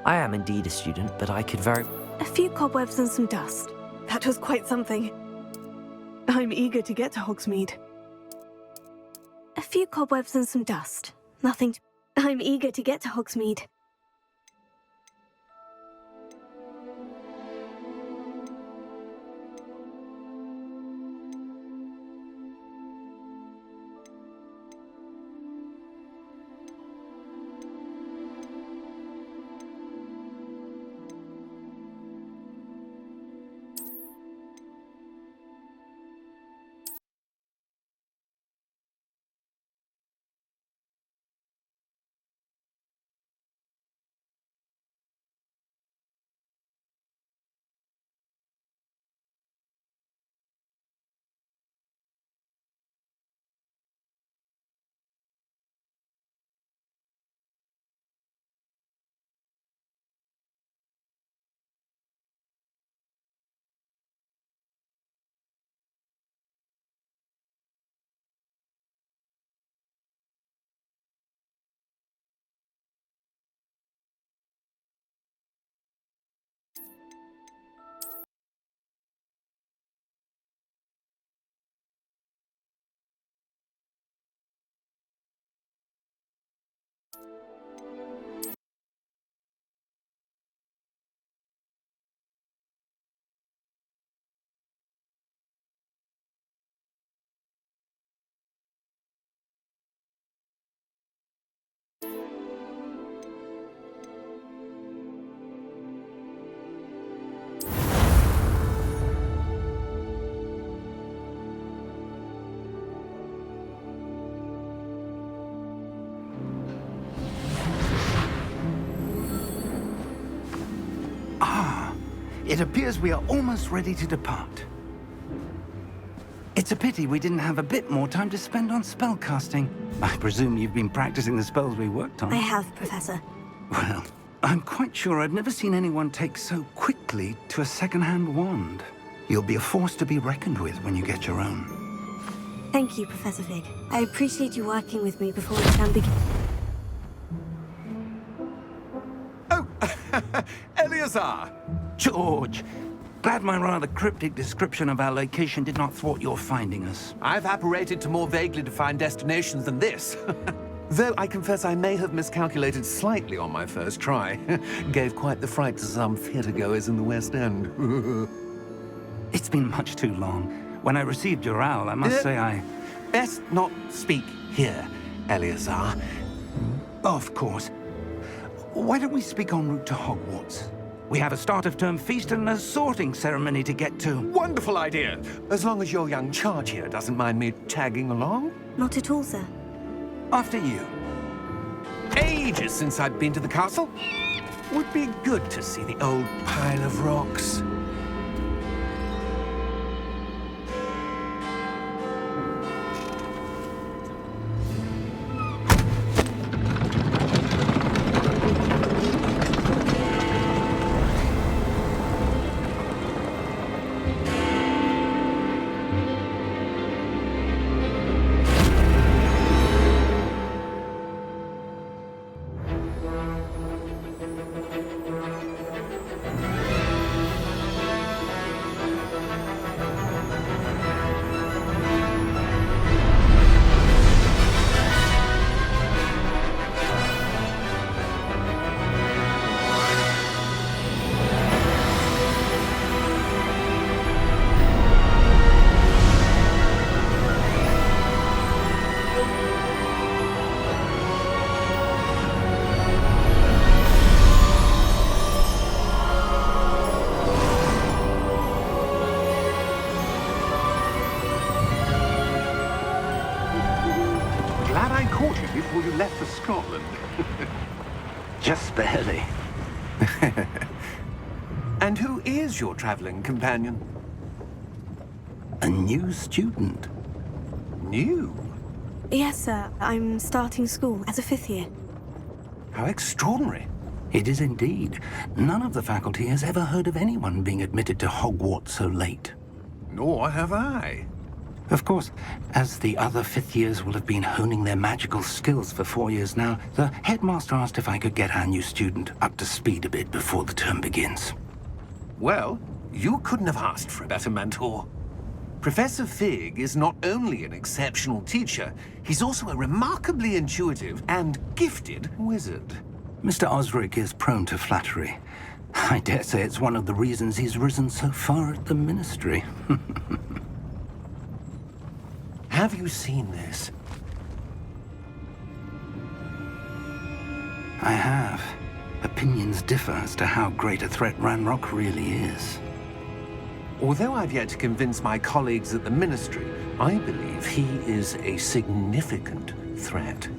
I am indeed a student, but I could very... A few cobwebs and some dust. That was quite something. I'm eager to get to Hogsmeade. A few cobwebs and some dust. Nothing to... I'm eager to get to Hogsmeade. It appears we are almost ready to depart. It's a pity we didn't have a bit more time to spend on spellcasting. I presume you've been practicing the spells we worked on. I have, Professor. Well, I'm quite sure I've never seen anyone take so quickly to a second-hand wand. You'll be a force to be reckoned with when you get your own. Thank you, Professor Fig. I appreciate you working with me before the exam begins. Oh, Eleazar! George, glad my rather cryptic description of our location did not thwart your finding us. I've apparated to more vaguely defined destinations than this. Though I confess I may have miscalculated slightly on my first try. Gave quite the fright to some theatre-goers in the West End. It's been much too long. When I received your owl, I must say I... Best not speak here, Eleazar. Of course. Why don't we speak en route to Hogwarts? We have a start-of-term feast and a sorting ceremony to get to. Wonderful idea! As long as your young charge here doesn't mind me tagging along. Not at all, sir. After you. Ages since I've been to the castle. Would be good to see the old pile of rocks. Before you left for Scotland. Just barely. And who is your traveling companion? A new student. New? Yes, sir. I'm starting school as a 5th year. How extraordinary. It is indeed. None of the faculty has ever heard of anyone being admitted to Hogwarts so late. Nor have I. Of course, as the other fifth years will have been honing their magical skills for 4 years now, the headmaster asked if I could get our new student up to speed a bit before the term begins. Well, you couldn't have asked for a better mentor. Professor Fig is not only an exceptional teacher, he's also a remarkably intuitive and gifted wizard. Mr. Osric is prone to flattery. I dare say it's one of the reasons he's risen so far at the Ministry. Have you seen this? I have. Opinions differ as to how great a threat Ranrock really is. Although I've yet to convince my colleagues at the Ministry, I believe he is a significant threat.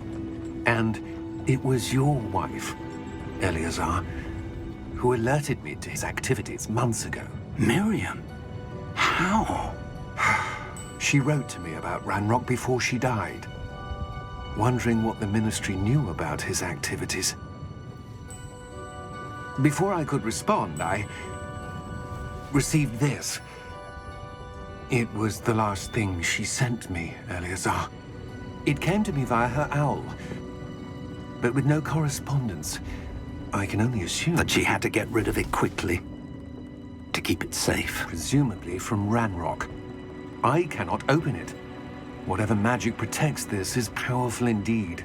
And it was your wife, Eleazar, who alerted me to his activities months ago. Miriam? How? She wrote to me about Ranrock before she died, wondering what the Ministry knew about his activities. Before I could respond, I received this. It was the last thing she sent me, Eleazar. It came to me via her owl, but with no correspondence. I can only assume That she had to get rid of it quickly, to keep it safe. presumably from Ranrock. I cannot open it. Whatever magic protects this is powerful indeed.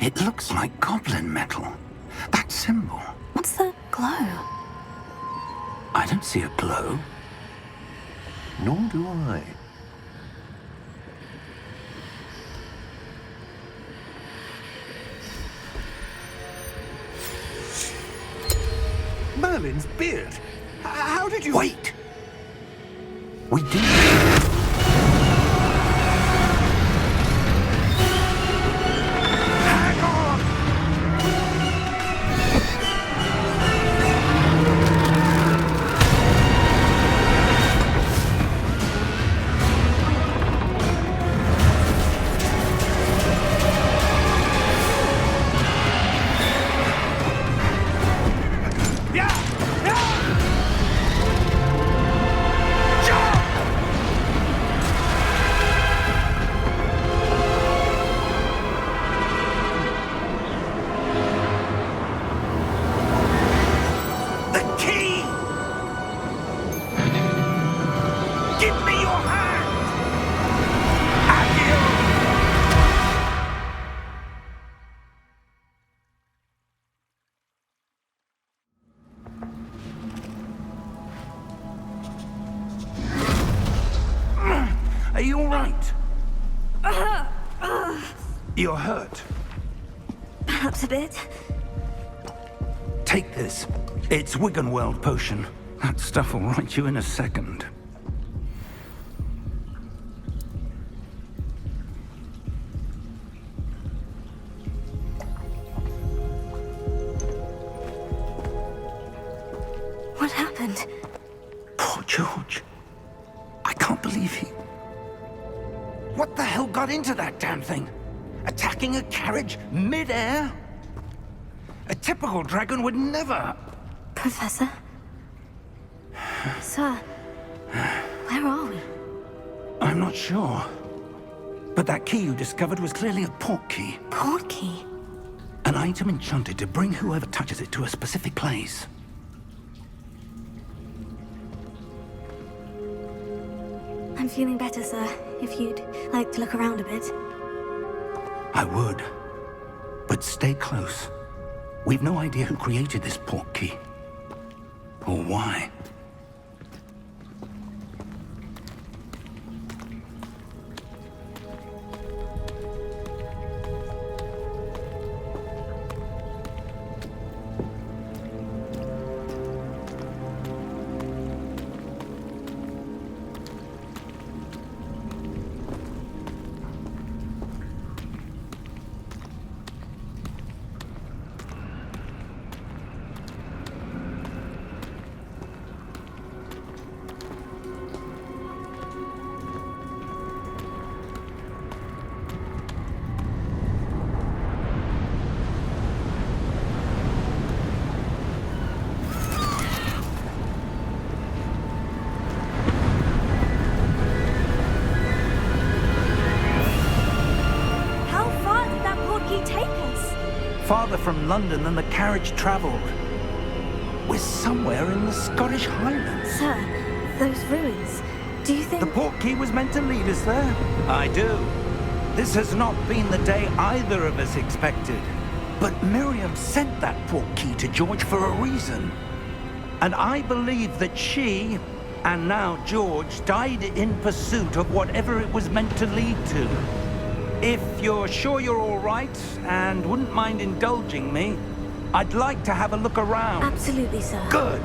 It looks like goblin metal. That symbol. What's the glow? I don't see a glow. Nor do I. Merlin's beard! How did you... Wait! We do. Hang on! The key! Give me your hand! Accio! Are you all right? You're hurt. Perhaps a bit. Take this. It's Wiggenweld potion. That stuff will right you in a second. What happened? Poor George. I can't believe he... What the hell got into that damn thing? Attacking a carriage mid-air? A typical dragon would never... Professor? Sir, where are we? I'm not sure. But that key you discovered was clearly a port key. Port key? An item enchanted to bring whoever touches it to a specific place. I'm feeling better, sir. If you'd like to look around a bit. I would. But stay close. We've no idea who created this port key. Or why. farther from London than the carriage travelled. We're somewhere in the Scottish Highlands. Sir, those ruins, do you think... The portkey was meant to lead us there? I do. This has not been the day either of us expected. But Miriam sent that portkey to George for a reason. And I believe that she, and now George, died in pursuit of whatever it was meant to lead to. If you're sure you're all right, and wouldn't mind indulging me, I'd like to have a look around. Absolutely, sir. Good.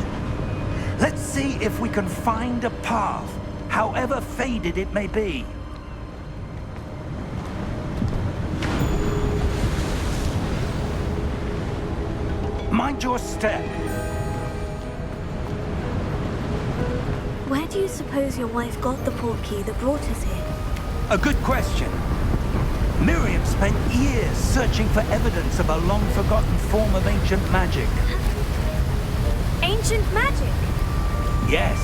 Let's see if we can find a path, however faded it may be. Mind your step. Where do you suppose your wife got the portkey that brought us here? A good question. Miriam spent years searching for evidence of a long-forgotten form of ancient magic. Ancient magic? Yes,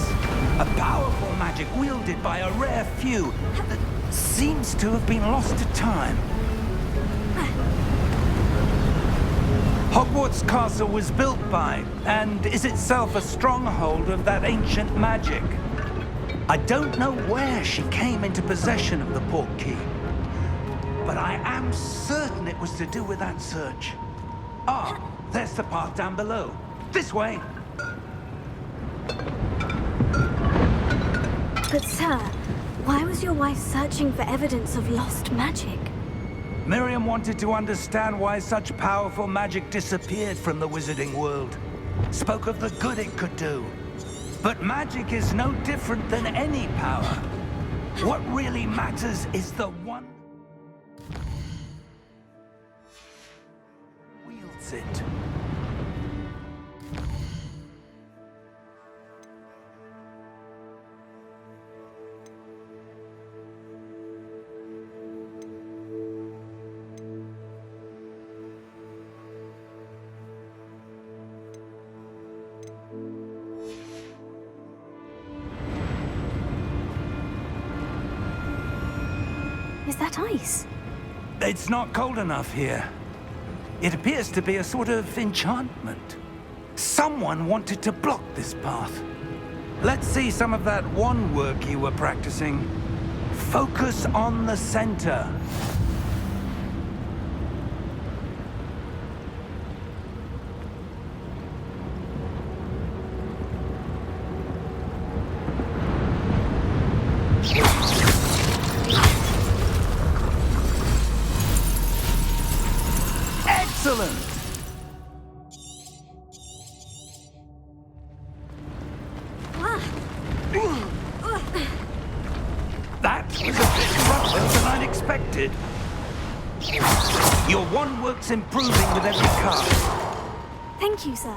a powerful magic wielded by a rare few that seems to have been lost to time. Hogwarts Castle was built by, and is itself a stronghold of that ancient magic. I don't know where she came into possession of the portkey, but I am certain it was to do with that search. Ah, there's the path down below. This way. But sir, why was your wife searching for evidence of lost magic? Miriam wanted to understand why such powerful magic disappeared from the wizarding world. Spoke of the good it could do. But magic is no different than any power. What really matters is the one who wields it. Is that ice? It's not cold enough here. It appears to be a sort of enchantment. Someone wanted to block this path. Let's see some of that wand work you were practicing. Focus on the center. Excellent! That was a bit rougher than I'd expected. Your wand work's improving with every cast. Thank you, sir.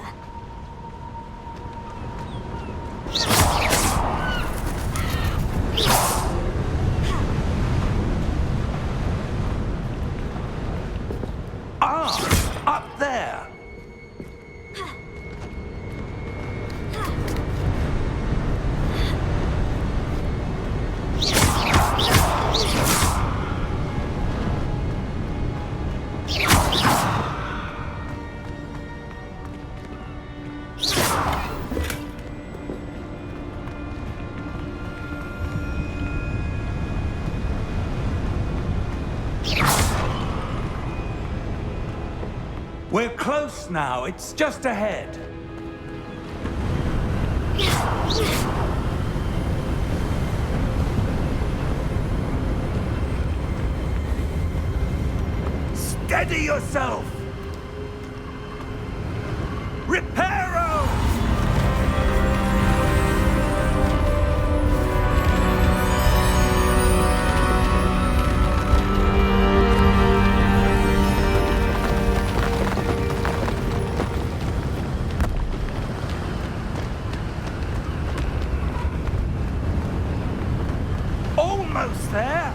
Ah, up there. We're close now. It's just ahead. Steady yourself! Reparo! Almost there!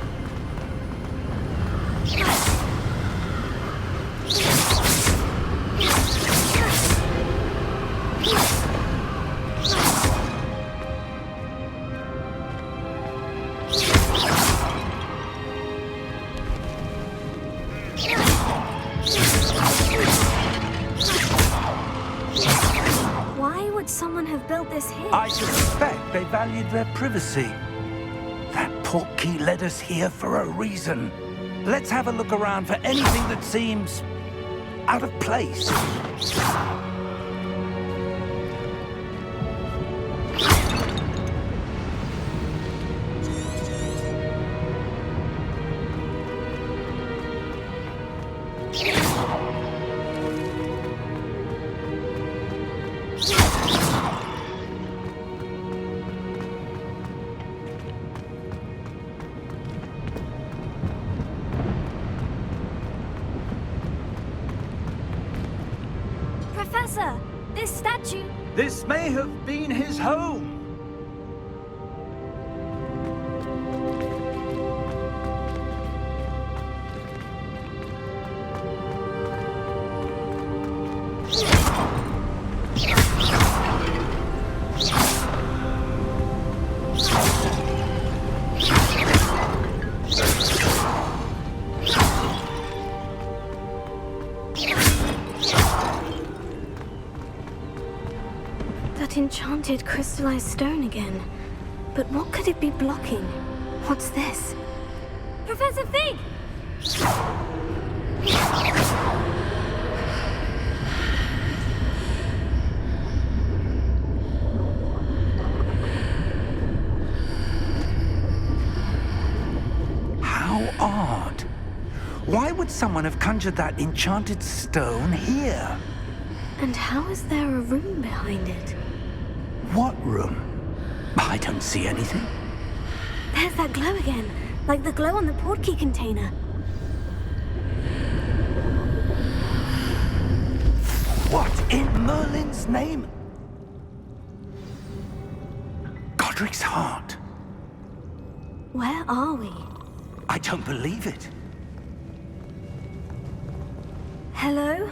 suspect they valued their privacy. That portkey led us here for a reason. Let's have a look around for anything that seems out of place. Professor, this statue... This may have been his home. That enchanted crystallized stone again. But what could it be blocking? What's this? Professor Fig! How odd. Why would someone have conjured that enchanted stone here? And how is there a room behind it? What room? I don't see anything. There's that glow again, like the glow on the portkey container. What in Merlin's name? Godric's heart. Where are we? I don't believe it. Hello?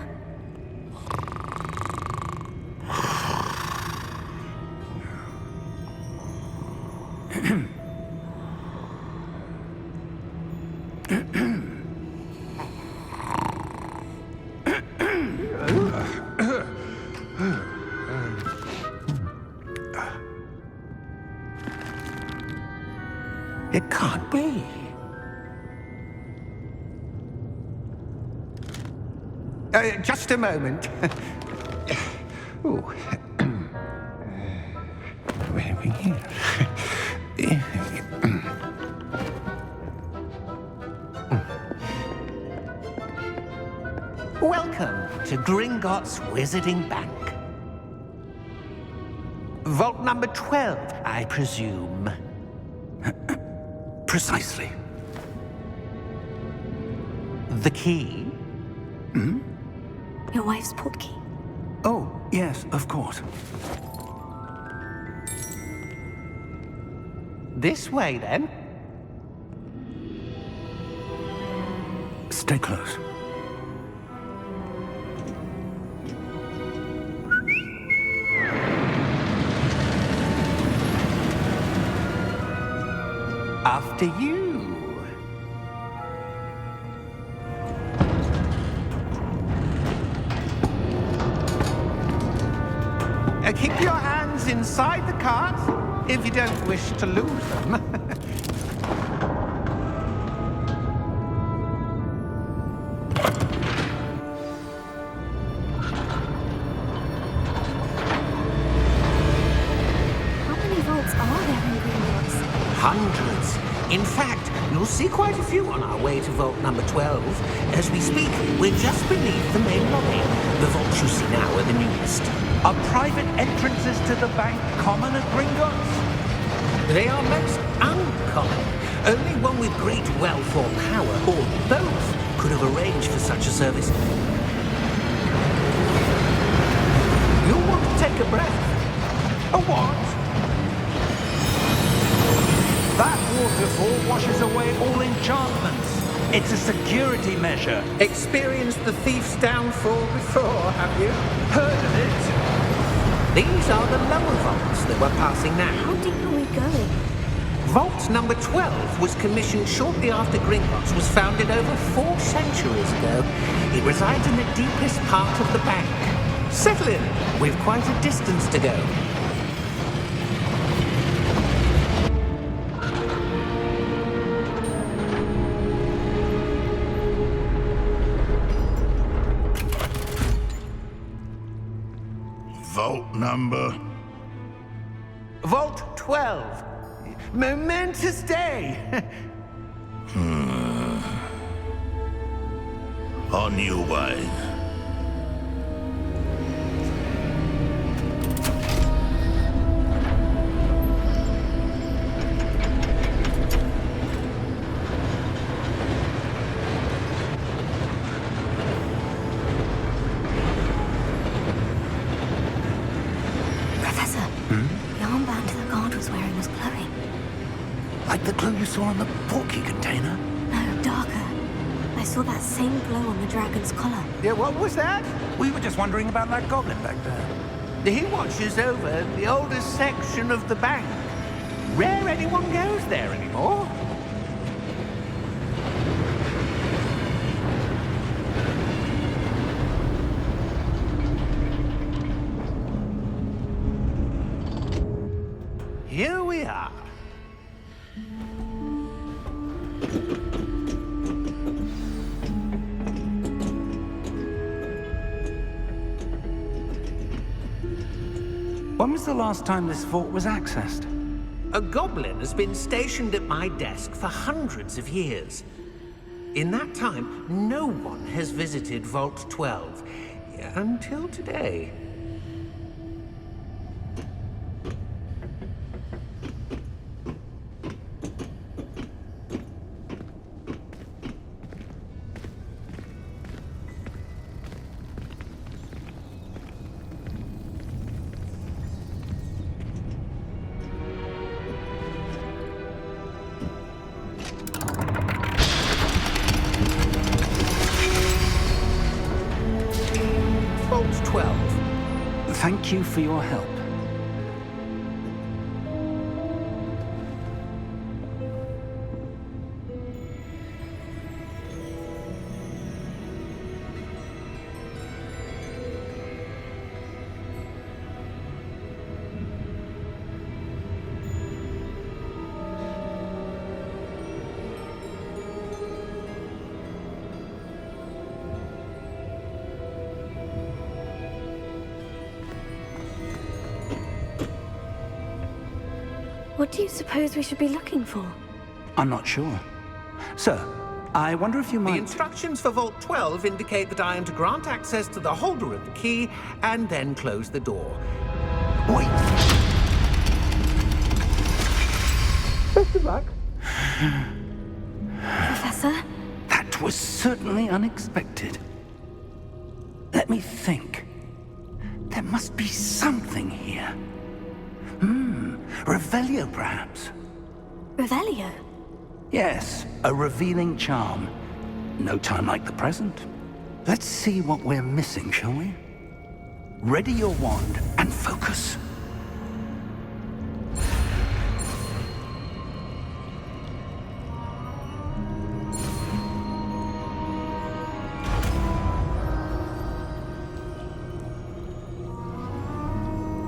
It can't be. Just a moment. Ooh. Where are we here? Welcome to Gringotts Wizarding Bank. Vault number 12, I presume. Precisely. The key? Your wife's portkey. Oh, yes, of course. This way, then. Stay close. After you. Keep your hands inside the cart if you don't wish to lose them. How many vaults are there in Gringotts? Hundreds. In fact, you'll see quite a few on our way to vault number 12. As we speak, we're just beneath the main lobby. The vaults you see now are the newest. Are private entrances to the bank common at Gringotts? They are most uncommon. Only one with great wealth or power, or both, could have arranged for such a service. You'll want to take a breath. A what? That waterfall washes away all enchantments. It's a security measure. Experienced the thief's downfall before, have you? Heard of it? These are the lower vaults that we're passing now. How deep are we going? Vault number 12 was commissioned shortly after Gringotts was founded over 4 centuries ago. It resides in the deepest part of the bank. Settle in. We've quite a distance to go. number? Vault 12. Momentous day. On your way. Professor, the armband the guard was wearing was glowing. Like the glue you saw on the portkey container? No, darker. I saw that same glow on the dragon's collar. Yeah, what was that? We were just wondering about that goblin back there. He watches over the oldest section of the bank. Rare anyone goes there anymore. Here we are. When was the last time this vault was accessed? A goblin has been stationed at my desk for hundreds of years. In that time, no one has visited Vault 12 until today. Vault 12. Thank you for your help. What do you suppose we should be looking for? I'm not sure. Sir, I wonder if you The might... instructions for Vault 12 indicate that I am to grant access to the holder of the key and then close the door. Wait! Best of luck. Professor? That was certainly unexpected. Let me think. There must be something here. Revelio, perhaps? Revelio? Yes, a revealing charm. No time like the present. Let's see what we're missing, shall we? Ready your wand and focus.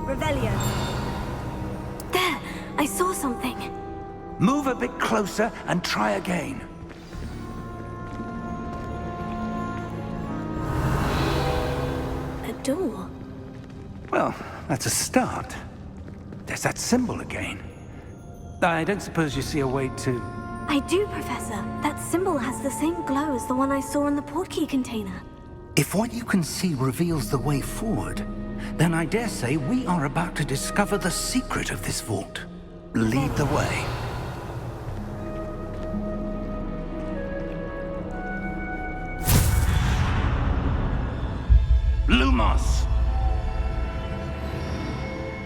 Revelio. There! I saw something. Move a bit closer and try again. A door. Well, that's a start. There's that symbol again. I don't suppose you see a way to... I do, Professor. That symbol has the same glow as the one I saw in the portkey container. If what you can see reveals the way forward, then I dare say we are about to discover the secret of this vault. Lead the way. Lumos!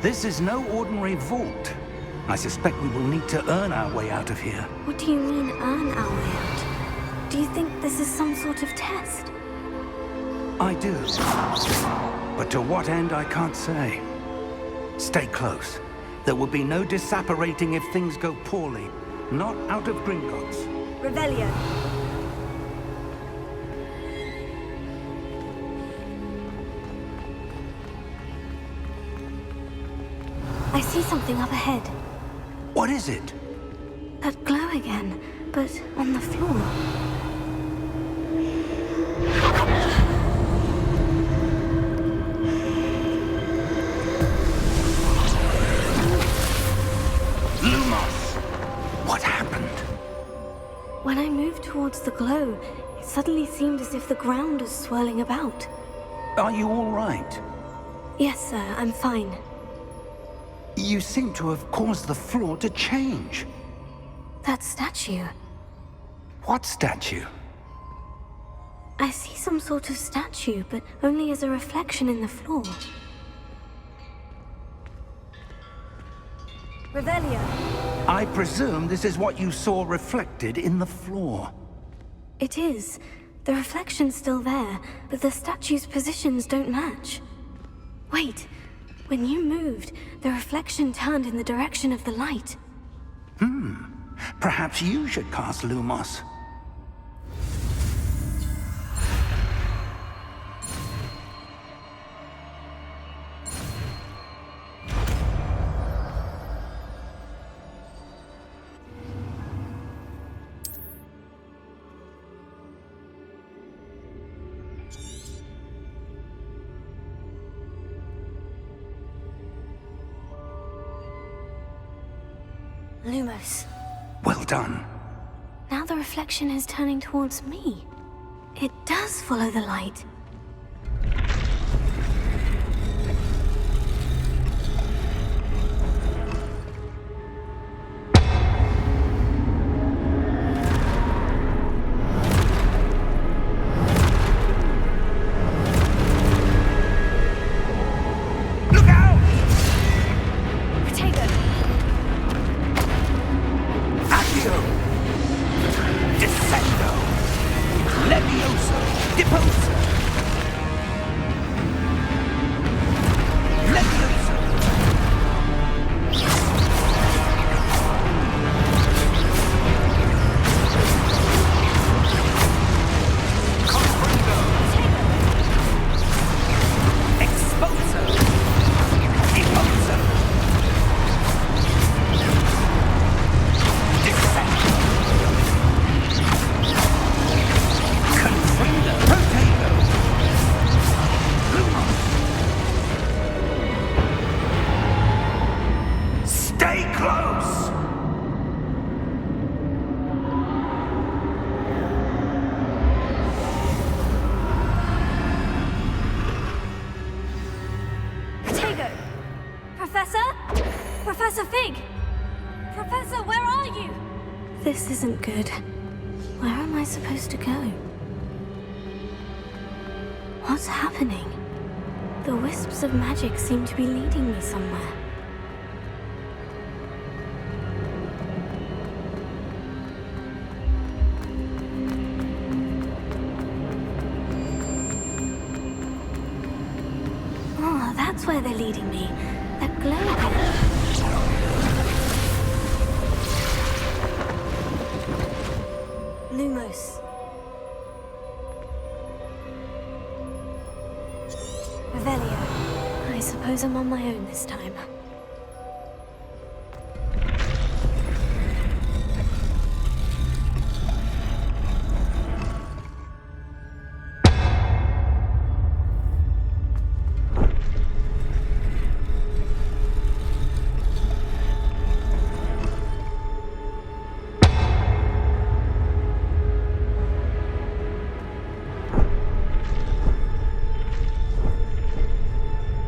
This is no ordinary vault. I suspect we will need to earn our way out of here. What do you mean, earn our way out? Do you think this is some sort of test? I do. But to what end, I can't say. Stay close. There will be no disapparating if things go poorly. Not out of Gringotts. Revelio. I see something up ahead. What is it? That glow again, but on the floor. When I moved towards the glow, it suddenly seemed as if the ground was swirling about. Are you all right? Yes, sir, I'm fine. You seem to have caused the floor to change. That statue. What statue? I see some sort of statue, but only as a reflection in the floor. Revelio. I presume this is what you saw reflected in the floor. It is. The reflection's still there, but the statue's positions don't match. Wait. When you moved, the reflection turned in the direction of the light. Perhaps you should cast Lumos. Lumos. Well done. Now the reflection is turning towards me. It does follow the light. Look out! Protego! Accio! Descendo! Levioso! Deposo! Levioso! Comprendo! Exposo! Deposo! Descendo! Confringo! Protego! Lumos! Stay close! Protego! Professor? Professor Fig! Professor, where are you? This isn't good. Where am I supposed to go? What's happening? The wisps of magic seem to be leading me somewhere. Oh, that's where they're leading me. That glow again. Lumos. Revelio. I suppose I'm on my own this time.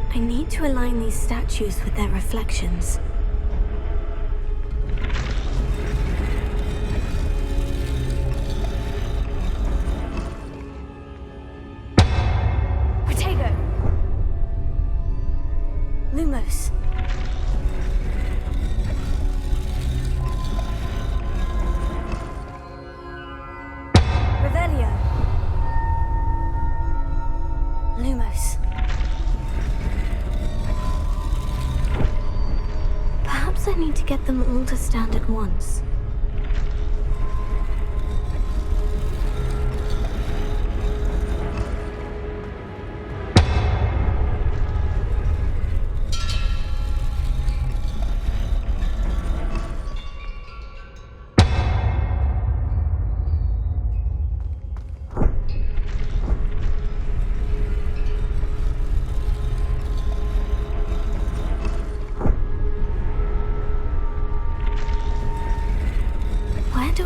I need to align these statues with their reflections. Protego! Lumos. Revelio. Lumos. Perhaps I need to get them all to stand at once.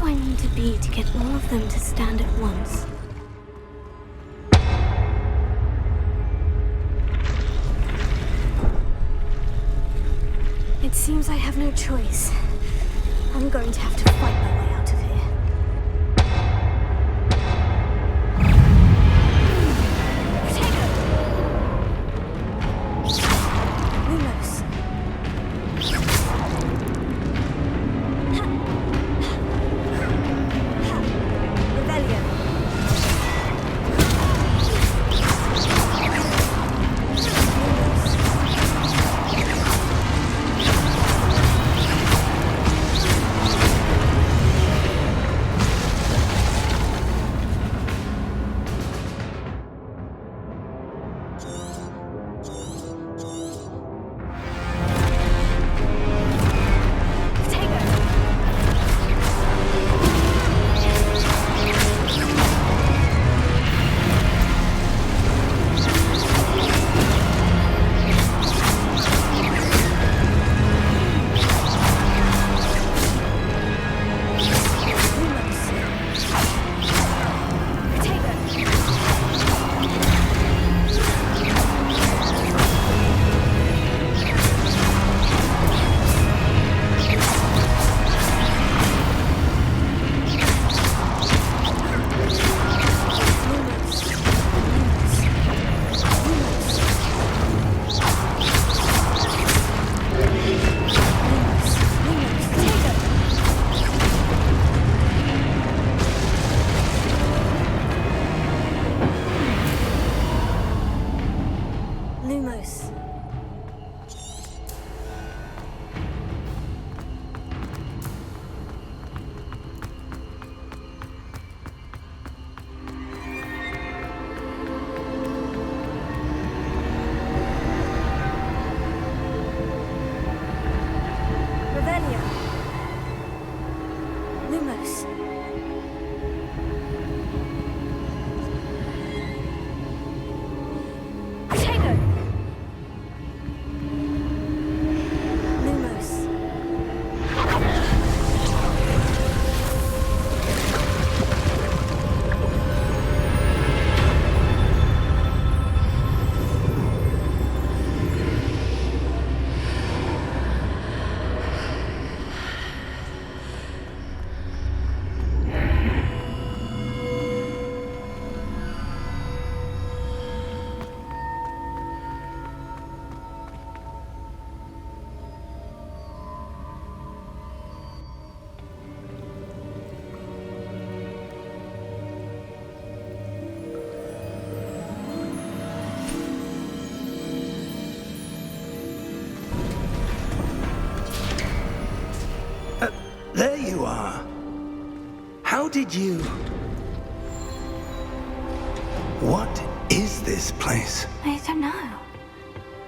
I need to be to get all of them to stand at once? It seems I have no choice. I'm going to have to fight my way out of here. Lumos. Rebellion. Lumos. Revelio. Lumos. There you are. How did you... What is this place? I don't know.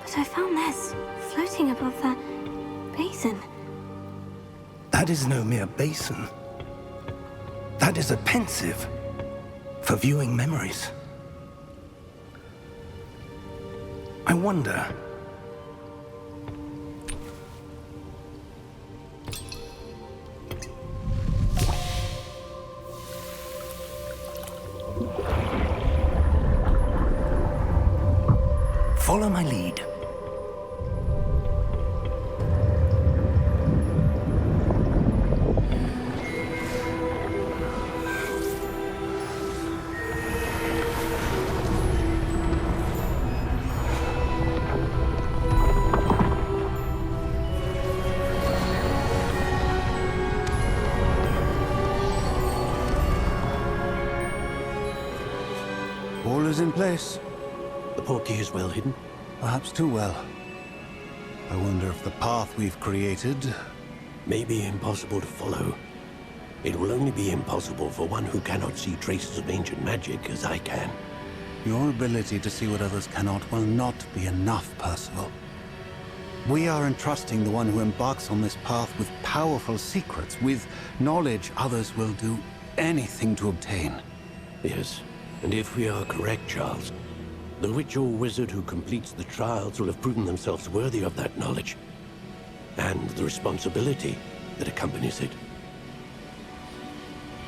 But I found this floating above that basin. That is no mere basin. That is a pensive for viewing memories. I wonder... Follow my lead. All is in place. The portkey is well hidden. Perhaps too well. I wonder if the path we've created... May be impossible to follow. It will only be impossible for one who cannot see traces of ancient magic as I can. Your ability to see what others cannot will not be enough, Percival. We are entrusting the one who embarks on this path with powerful secrets, with knowledge others will do anything to obtain. Yes, and if we are correct, Charles, the witch or wizard who completes the trials will have proven themselves worthy of that knowledge, and the responsibility that accompanies it.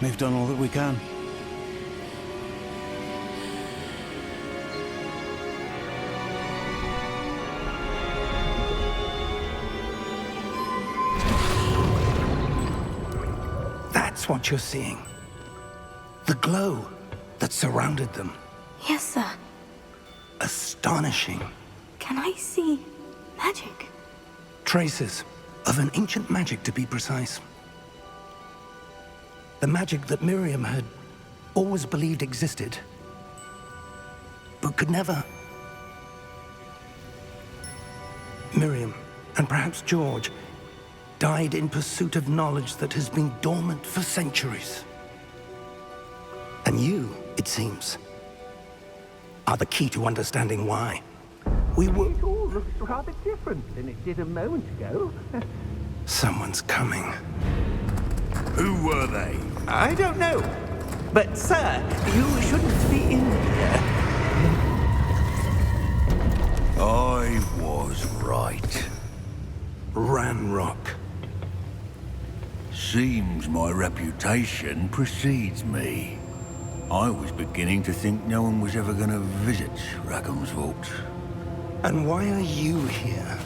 We've done all that we can. That's what you're seeing. The glow that surrounded them. Yes, sir. Astonishing. Can I see magic? Traces of an ancient magic, to be precise. The magic that Miriam had always believed existed, but could never. Miriam, and perhaps George, died in pursuit of knowledge that has been dormant for centuries. And you, it seems, are the key to understanding why. We were... It all looks rather different than it did a moment ago. Someone's coming. Who were they? I don't know. But, sir, you shouldn't be in here. I was right. Ranrock. Seems my reputation precedes me. I was beginning to think no one was ever going to visit Rackham's vault. And why are you here?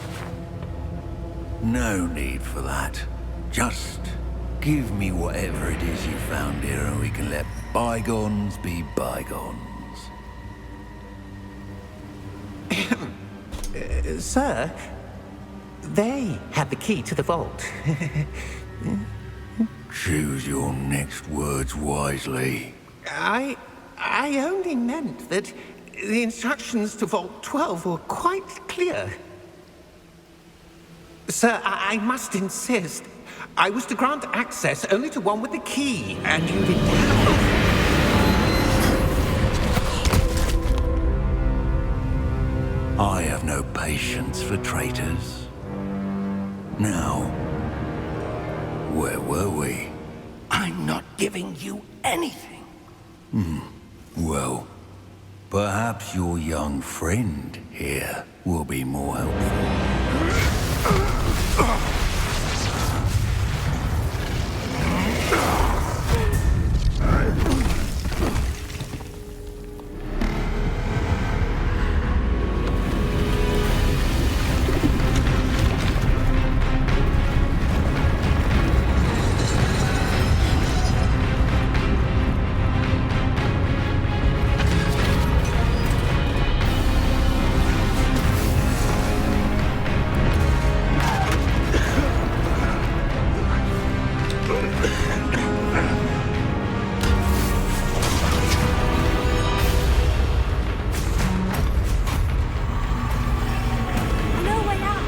No need for that. Just give me whatever it is you found here and we can let bygones be bygones. Sir, they had the key to the vault. Choose your next words wisely. I only meant that the instructions to Vault 12 were quite clear. Sir, I must insist. I was to grant access only to one with the key, and you didn't have it. I have no patience for traitors. Now, where were we? I'm not giving you anything. Well, perhaps your young friend here will be more helpful. No way out!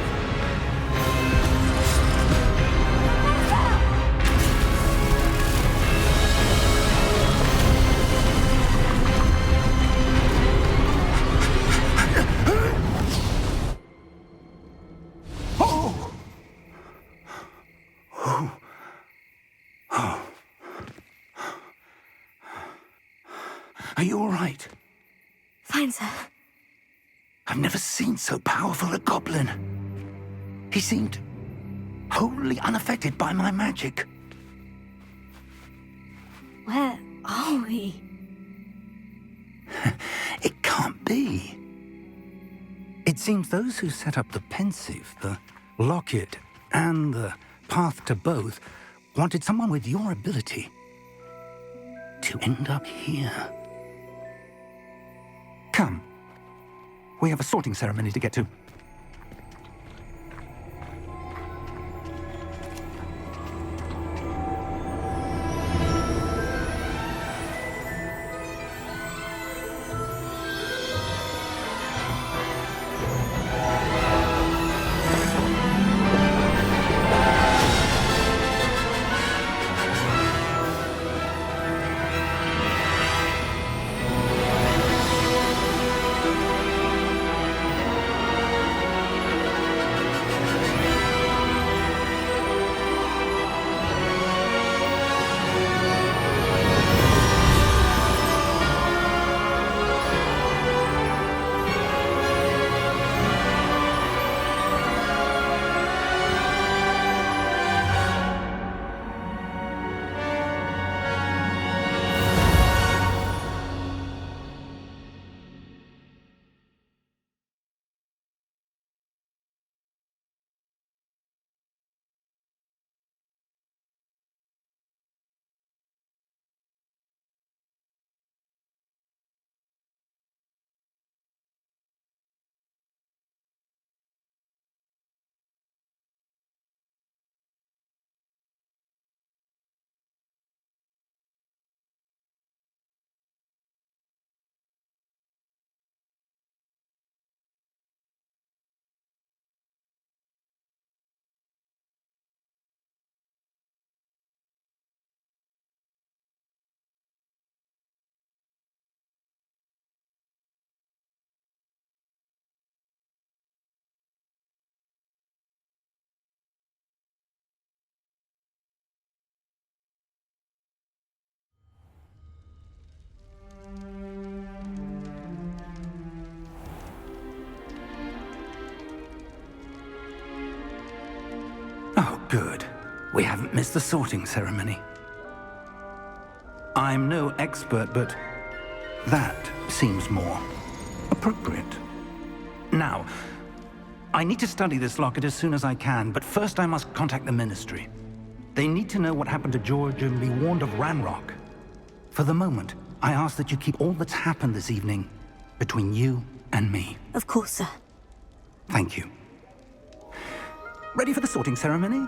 Are you all right? Fine, sir. I've never seen so powerful a goblin. He seemed wholly unaffected by my magic. Where are we? It can't be. It seems those who set up the pensive, the locket, and the path to both wanted someone with your ability to end up here. Come. We have a sorting ceremony to get to. good. We haven't missed the sorting ceremony. I'm no expert, but that seems more appropriate. Now, I need to study this locket as soon as I can, but first I must contact the Ministry. They need to know what happened to George and be warned of Ranrock. For the moment, I ask that you keep all that's happened this evening between you and me. Of course, sir. Thank you. Ready for the sorting ceremony?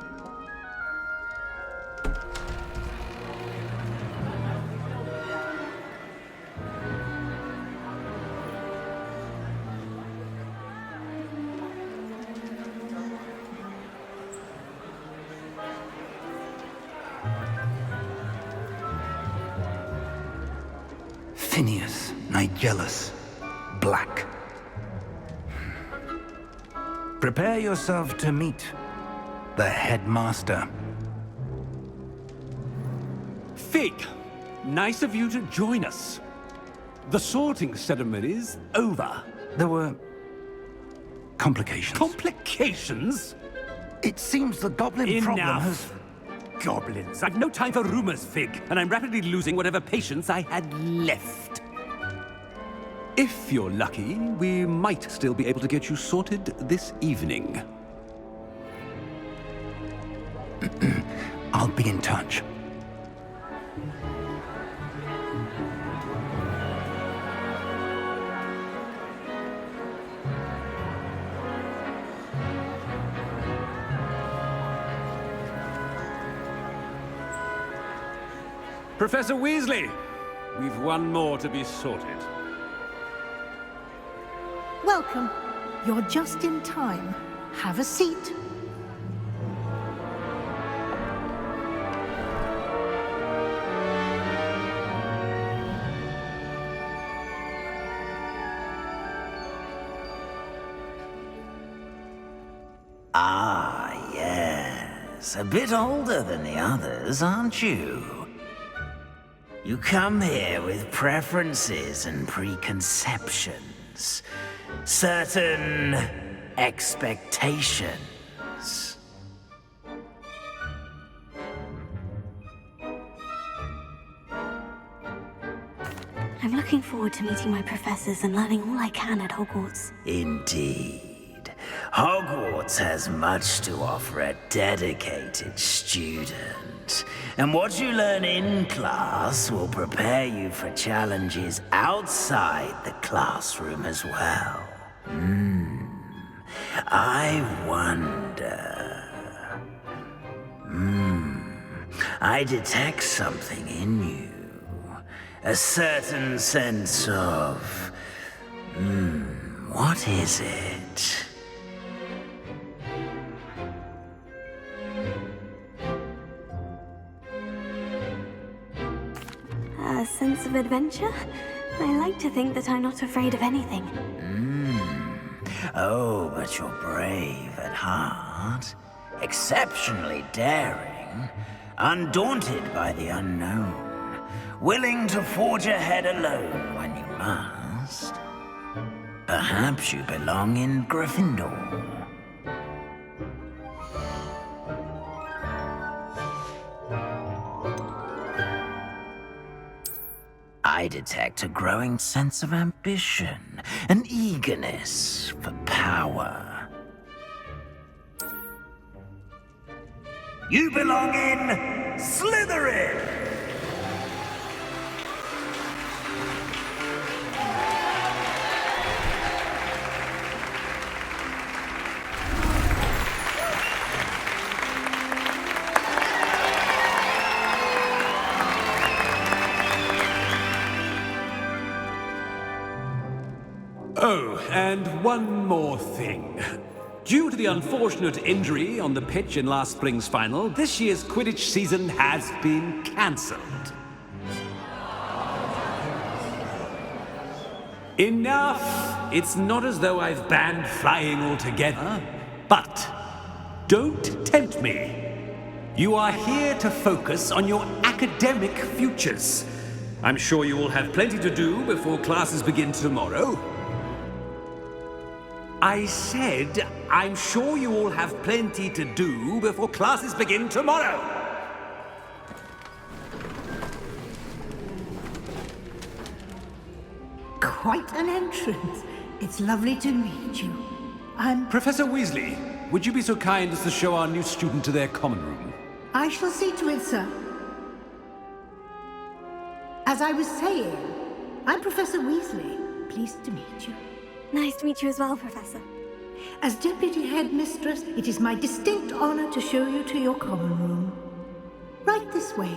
Phineas, Nigellus, Black. Prepare yourself to meet the headmaster. Fig, nice of you to join us. The sorting ceremony's over. There were complications. Complications? It seems the goblin problem has... Enough. Goblins. I've no time for rumors, Fig, and I'm rapidly losing whatever patience I had left. If you're lucky, we might still be able to get you sorted this evening. I'll be in touch. Professor Weasley, we've one more to be sorted. Welcome. You're just in time. Have a seat. Ah, yes. A bit older than the others, aren't you? You come here with preferences and preconceptions. Certain expectations. I'm looking forward to meeting my professors and learning all I can at Hogwarts. Indeed. Hogwarts has much to offer a dedicated student. And what you learn in class will prepare you for challenges outside the classroom as well. I wonder... I detect something in you. A certain sense of... what is it? A sense of adventure? I like to think that I'm not afraid of anything. Oh, but you're brave at heart. Exceptionally daring. Undaunted by the unknown. Willing to forge ahead alone when you must. Perhaps you belong in Gryffindor. I detect a growing sense of ambition, an eagerness for power. You belong in Slytherin! Oh, and one more thing. Due to the unfortunate injury on the pitch in last spring's final, this year's Quidditch season has been cancelled. Enough! It's not as though I've banned flying altogether, but don't tempt me. You are here to focus on your academic futures. I'm sure you will have plenty to do before classes begin tomorrow. I said I'm sure you all have plenty to do before classes begin tomorrow. Quite an entrance. It's lovely to meet you. Professor Weasley, would you be so kind as to show our new student to their common room? I shall see to it, sir. As I was saying, I'm Professor Weasley. Pleased to meet you. Nice to meet you as well, Professor. As Deputy Headmistress, it is my distinct honor to show you to your common room. Right this way.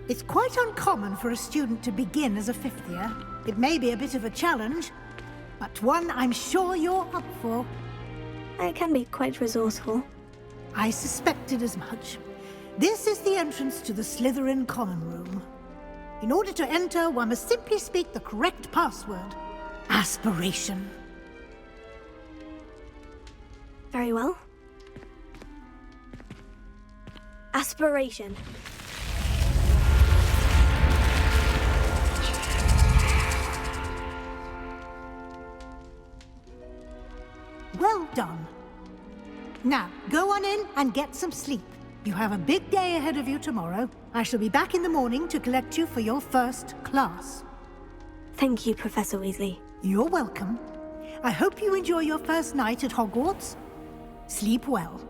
It's quite uncommon for a student to begin as a fifth year. It may be a bit of a challenge, but one I'm sure you're up for. I can be quite resourceful. I suspected as much. This is the entrance to the Slytherin common room. In order to enter, one must simply speak the correct password. Aspiration. Very well. Aspiration. Well done. Now, go on in and get some sleep. You have a big day ahead of you tomorrow. I shall be back in the morning to collect you for your first class. Thank you, Professor Weasley. You're welcome. I hope you enjoy your first night at Hogwarts. Sleep well.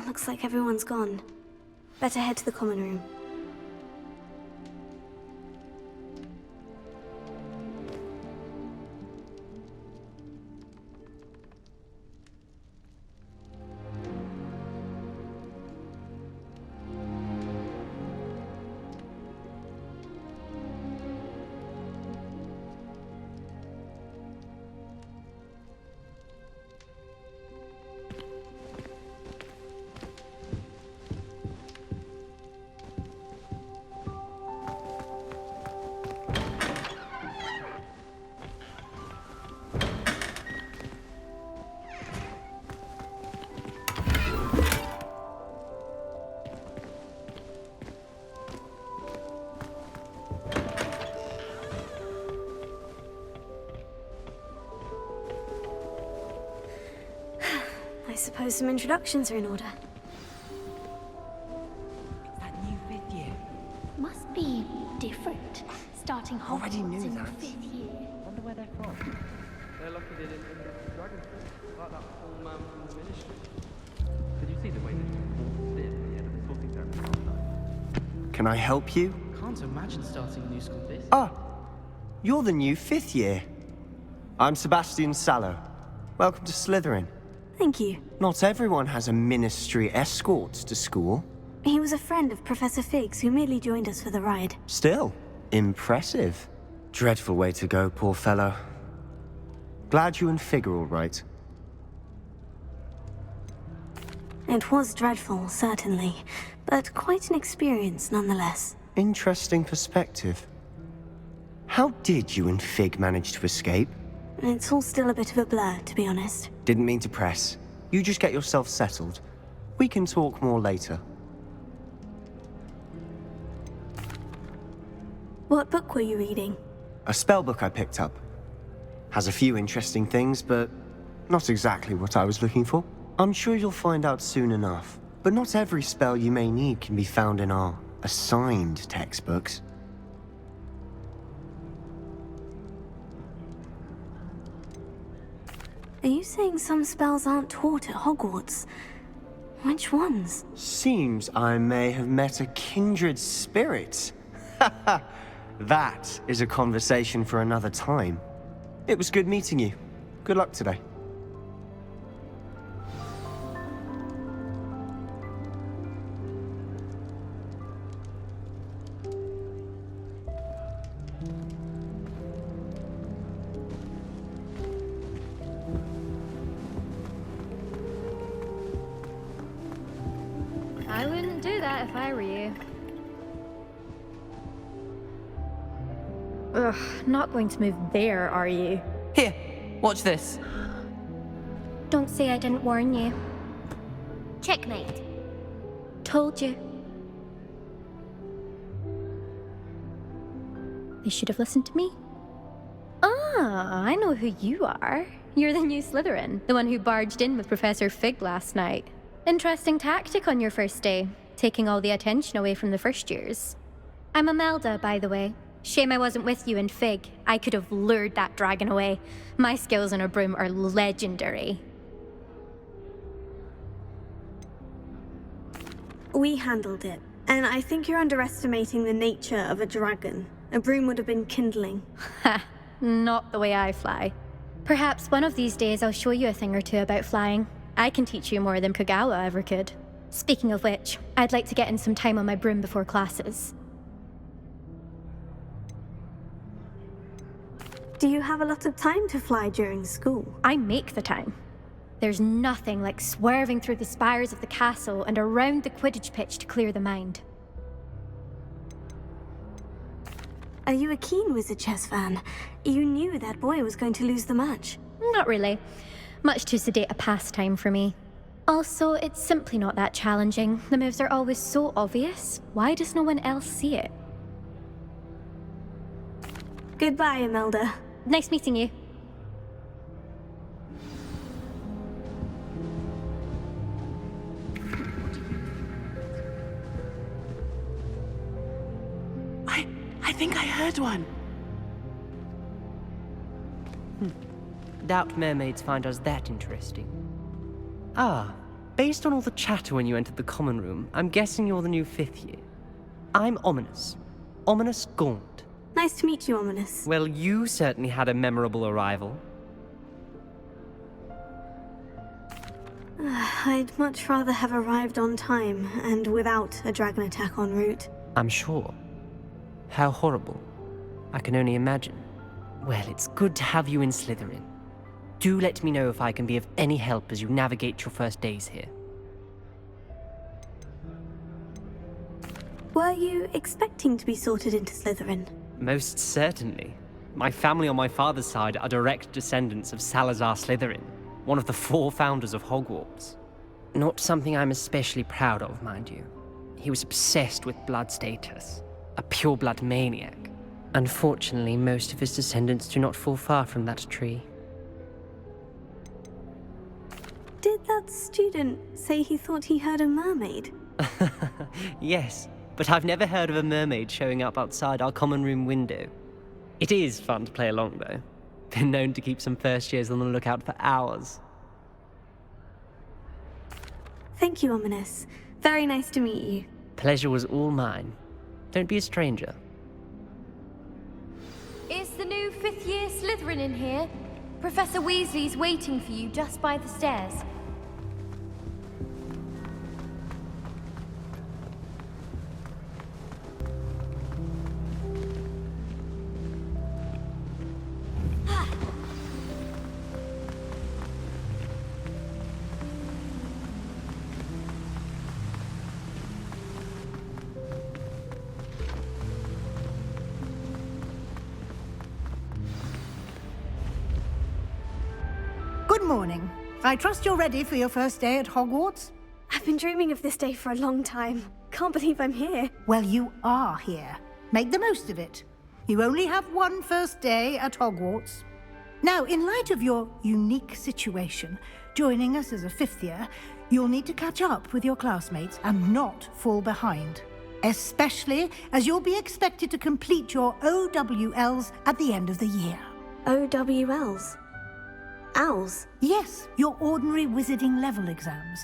Looks like everyone's gone. Better head to the common room. I suppose some introductions are in order. That new fifth year. Must be different. Starting Already Hogwarts knew in that. the fifth year. Wonder where they're from. They're lucky they didn't end up with dragon fruit, like that old man from the ministry. Did you see the way that he walked in at the end of the sorting ceremony last night? Can I help you? Can't imagine starting a new school this. Ah, you're the new fifth year. I'm Sebastian Sallow. Welcome to Slytherin. Thank you. Not everyone has a ministry escort to school. He was a friend of Professor Fig's who merely joined us for the ride. Still, impressive. Dreadful way to go, poor fellow. Glad you and Fig are all right. It was dreadful, certainly, but quite an experience nonetheless. Interesting perspective. How did you and Fig manage to escape? It's all still a bit of a blur, to be honest. Didn't mean to press. You just get yourself settled. We can talk more later. What book were you reading? A spell book I picked up. Has a few interesting things, but not exactly what I was looking for. I'm sure you'll find out soon enough. But not every spell you may need can be found in our assigned textbooks. Are you saying some spells aren't taught at Hogwarts? Which ones? Seems I may have met a kindred spirit. That is a conversation for another time. It was good meeting you. Good luck today. I wouldn't do that if I were you. Ugh, not going to move there, are you? Here, watch this. Don't say I didn't warn you. Checkmate. Told you. They should have listened to me. Ah, I know who you are. You're the new Slytherin, the one who barged in with Professor Fig last night. Interesting tactic on your first day, taking all the attention away from the first years. I'm Imelda, by the way. Shame I wasn't with you in Fig. I could have lured that dragon away. My skills on a broom are legendary. We handled it, and I think you're underestimating the nature of a dragon. A broom would have been kindling. Ha, not the way I fly. Perhaps one of these days I'll show you a thing or two about flying. I can teach you more than Kagawa ever could. Speaking of which, I'd like to get in some time on my broom before classes. Do you have a lot of time to fly during school? I make the time. There's nothing like swerving through the spires of the castle and around the Quidditch pitch to clear the mind. Are you a keen Wizard Chess fan? You knew that boy was going to lose the match. Not really. Much too sedate a pastime for me. Also, it's simply not that challenging. The moves are always so obvious. Why does no one else see it? Goodbye, Imelda. Nice meeting you. I think I heard one. Doubt mermaids find us that interesting. Ah, based on all the chatter when you entered the common room, I'm guessing you're the new 5th year. I'm Ominous. Ominous Gaunt. Nice to meet you, Ominous. Well, you certainly had a memorable arrival. I'd much rather have arrived on time and without a dragon attack en route. I'm sure. How horrible. I can only imagine. Well, it's good to have you in Slytherin. Do let me know if I can be of any help as you navigate your first days here. Were you expecting to be sorted into Slytherin? Most certainly. My family on my father's side are direct descendants of Salazar Slytherin, one of the 4 founders of Hogwarts. Not something I'm especially proud of, mind you. He was obsessed with blood status, a pure-blood maniac. Unfortunately, most of his descendants do not fall far from that tree. Did that student say he thought he heard a mermaid? Yes, but I've never heard of a mermaid showing up outside our common room window. It is fun to play along, though. Been known to keep some first years on the lookout for hours. Thank you, Ominous. Very nice to meet you. Pleasure was all mine. Don't be a stranger. Is the new 5th year Slytherin in here? Professor Weasley's waiting for you just by the stairs. Good morning. I trust you're ready for your first day at Hogwarts? I've been dreaming of this day for a long time. Can't believe I'm here. Well, you are here. Make the most of it. You only have one first day at Hogwarts. Now, in light of your unique situation, joining us as a 5th year, you'll need to catch up with your classmates and not fall behind. Especially as you'll be expected to complete your OWLs at the end of the year. OWLs? Owls? Yes, your ordinary wizarding level exams.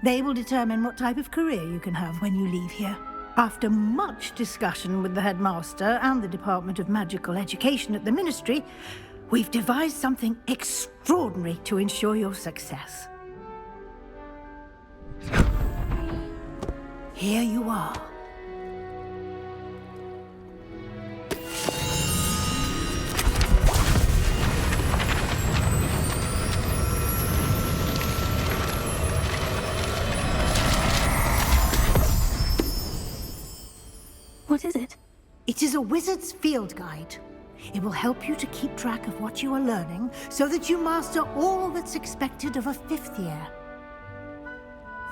They will determine what type of career you can have when you leave here. After much discussion with the headmaster and the Department of Magical Education at the Ministry, we've devised something extraordinary to ensure your success. Here you are. a wizard's field guide. It will help you to keep track of what you are learning so that you master all that's expected of a 5th year.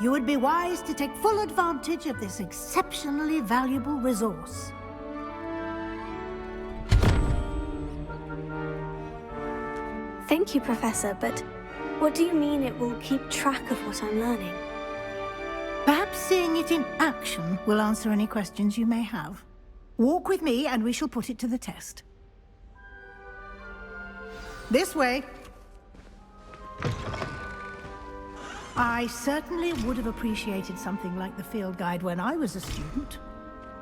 You would be wise to take full advantage of this exceptionally valuable resource. Thank you, Professor, but what do you mean it will keep track of what I'm learning? Perhaps seeing it in action will answer any questions you may have. Walk with me and we shall put it to the test. This way. I certainly would have appreciated something like the field guide when I was a student.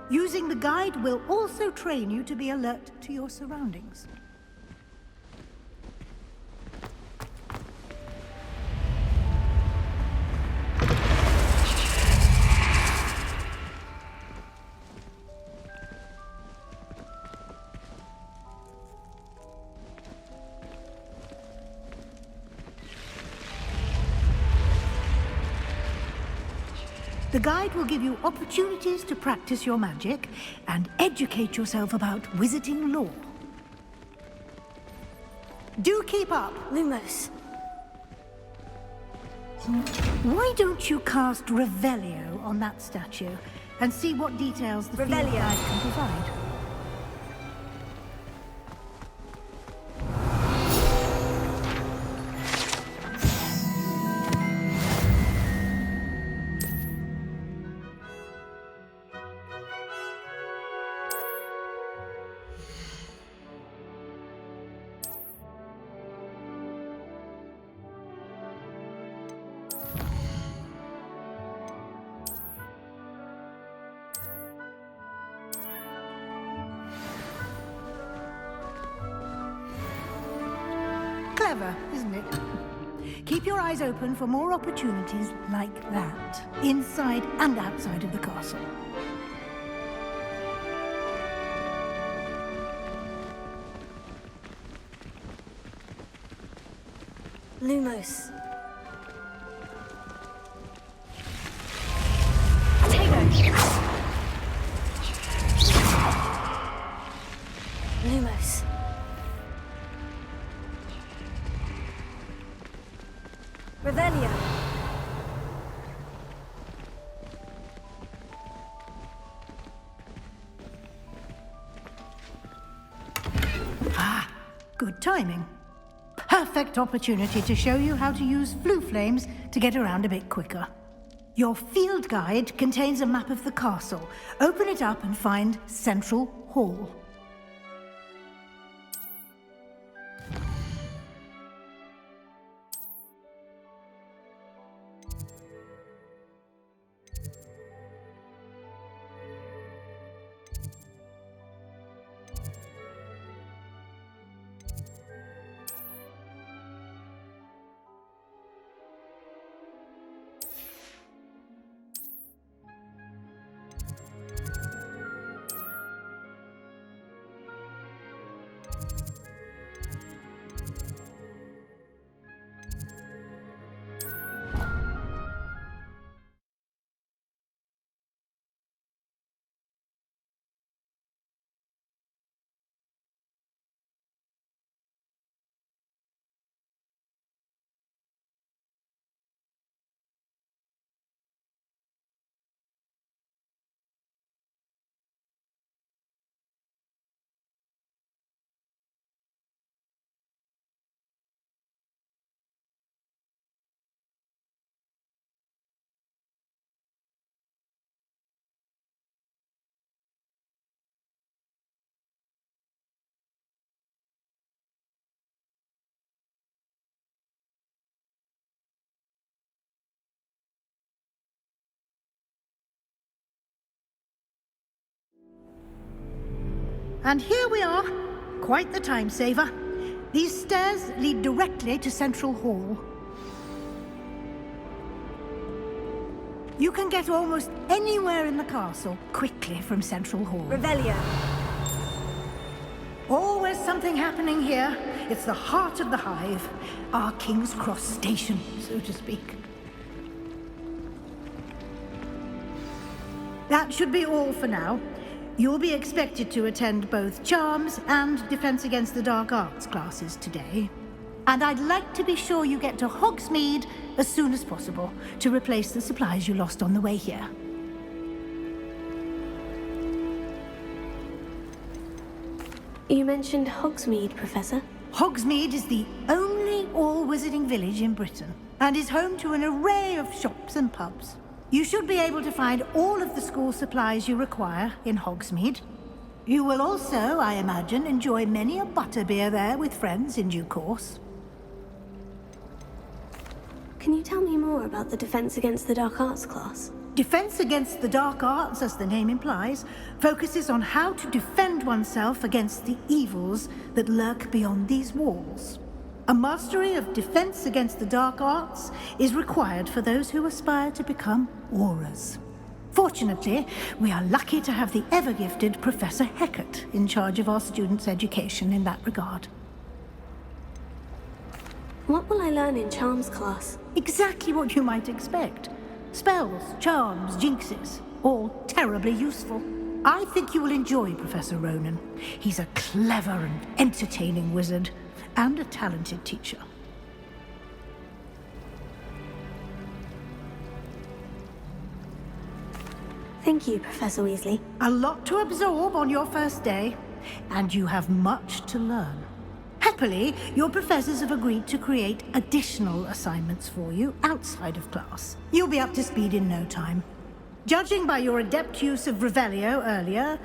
Using the guide will also train you to be alert to your surroundings. The guide will give you opportunities to practice your magic and educate yourself about wizarding lore. Do keep up. Lumos. Why don't you cast Revelio on that statue and see what details the field guide can provide? Clever, isn't it? Keep your eyes open for more opportunities like that, inside and outside of the castle. Lumos. Lumos. Revelio. Ah, good timing. Perfect opportunity to show you how to use flue flames to get around a bit quicker. Your field guide contains a map of the castle. Open it up and find Central Hall. And here we are. Quite the time saver. These stairs lead directly to Central Hall. You can get almost anywhere in the castle quickly from Central Hall. Revelio. Always something happening here. It's the heart of the hive. Our King's Cross station, so to speak. That should be all for now. You'll be expected to attend both Charms and Defense Against the Dark Arts classes today. And I'd like to be sure you get to Hogsmeade as soon as possible to replace the supplies you lost on the way here. You mentioned Hogsmeade, Professor. Hogsmeade is the only all-wizarding village in Britain and is home to an array of shops and pubs. You should be able to find all of the school supplies you require in Hogsmeade. You will also, I imagine, enjoy many a butterbeer there with friends in due course. Can you tell me more about the Defense Against the Dark Arts class? Defense Against the Dark Arts, as the name implies, focuses on how to defend oneself against the evils that lurk beyond these walls. A mastery of Defense Against the Dark Arts is required for those who aspire to become Aurors. Fortunately, we are lucky to have the ever-gifted Professor Hecat in charge of our students' education in that regard. What will I learn in Charms class? Exactly what you might expect. Spells, charms, jinxes, all terribly useful. I think you will enjoy Professor Ronan. He's a clever and entertaining wizard, and a talented teacher. Thank you, Professor Weasley. A lot to absorb on your first day, and you have much to learn. Happily, your professors have agreed to create additional assignments for you outside of class. You'll be up to speed in no time. Judging by your adept use of Revelio earlier,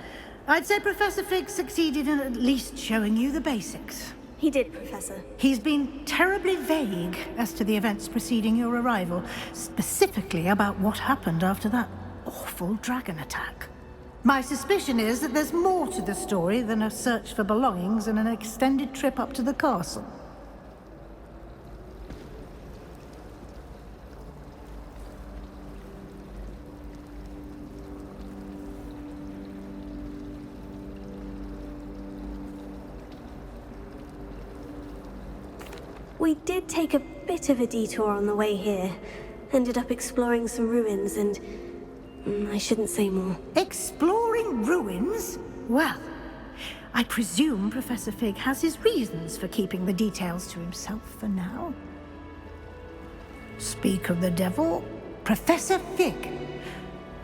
I'd say Professor Fig succeeded in at least showing you the basics. He did, Professor. He's been terribly vague as to the events preceding your arrival, specifically about what happened after that awful dragon attack. My suspicion is that there's more to the story than a search for belongings and an extended trip up to the castle. We did take a bit of a detour on the way here. Ended up exploring some ruins and... I shouldn't say more. Exploring ruins? Well, I presume Professor Fig has his reasons for keeping the details to himself for now. Speak of the devil, Professor Fig.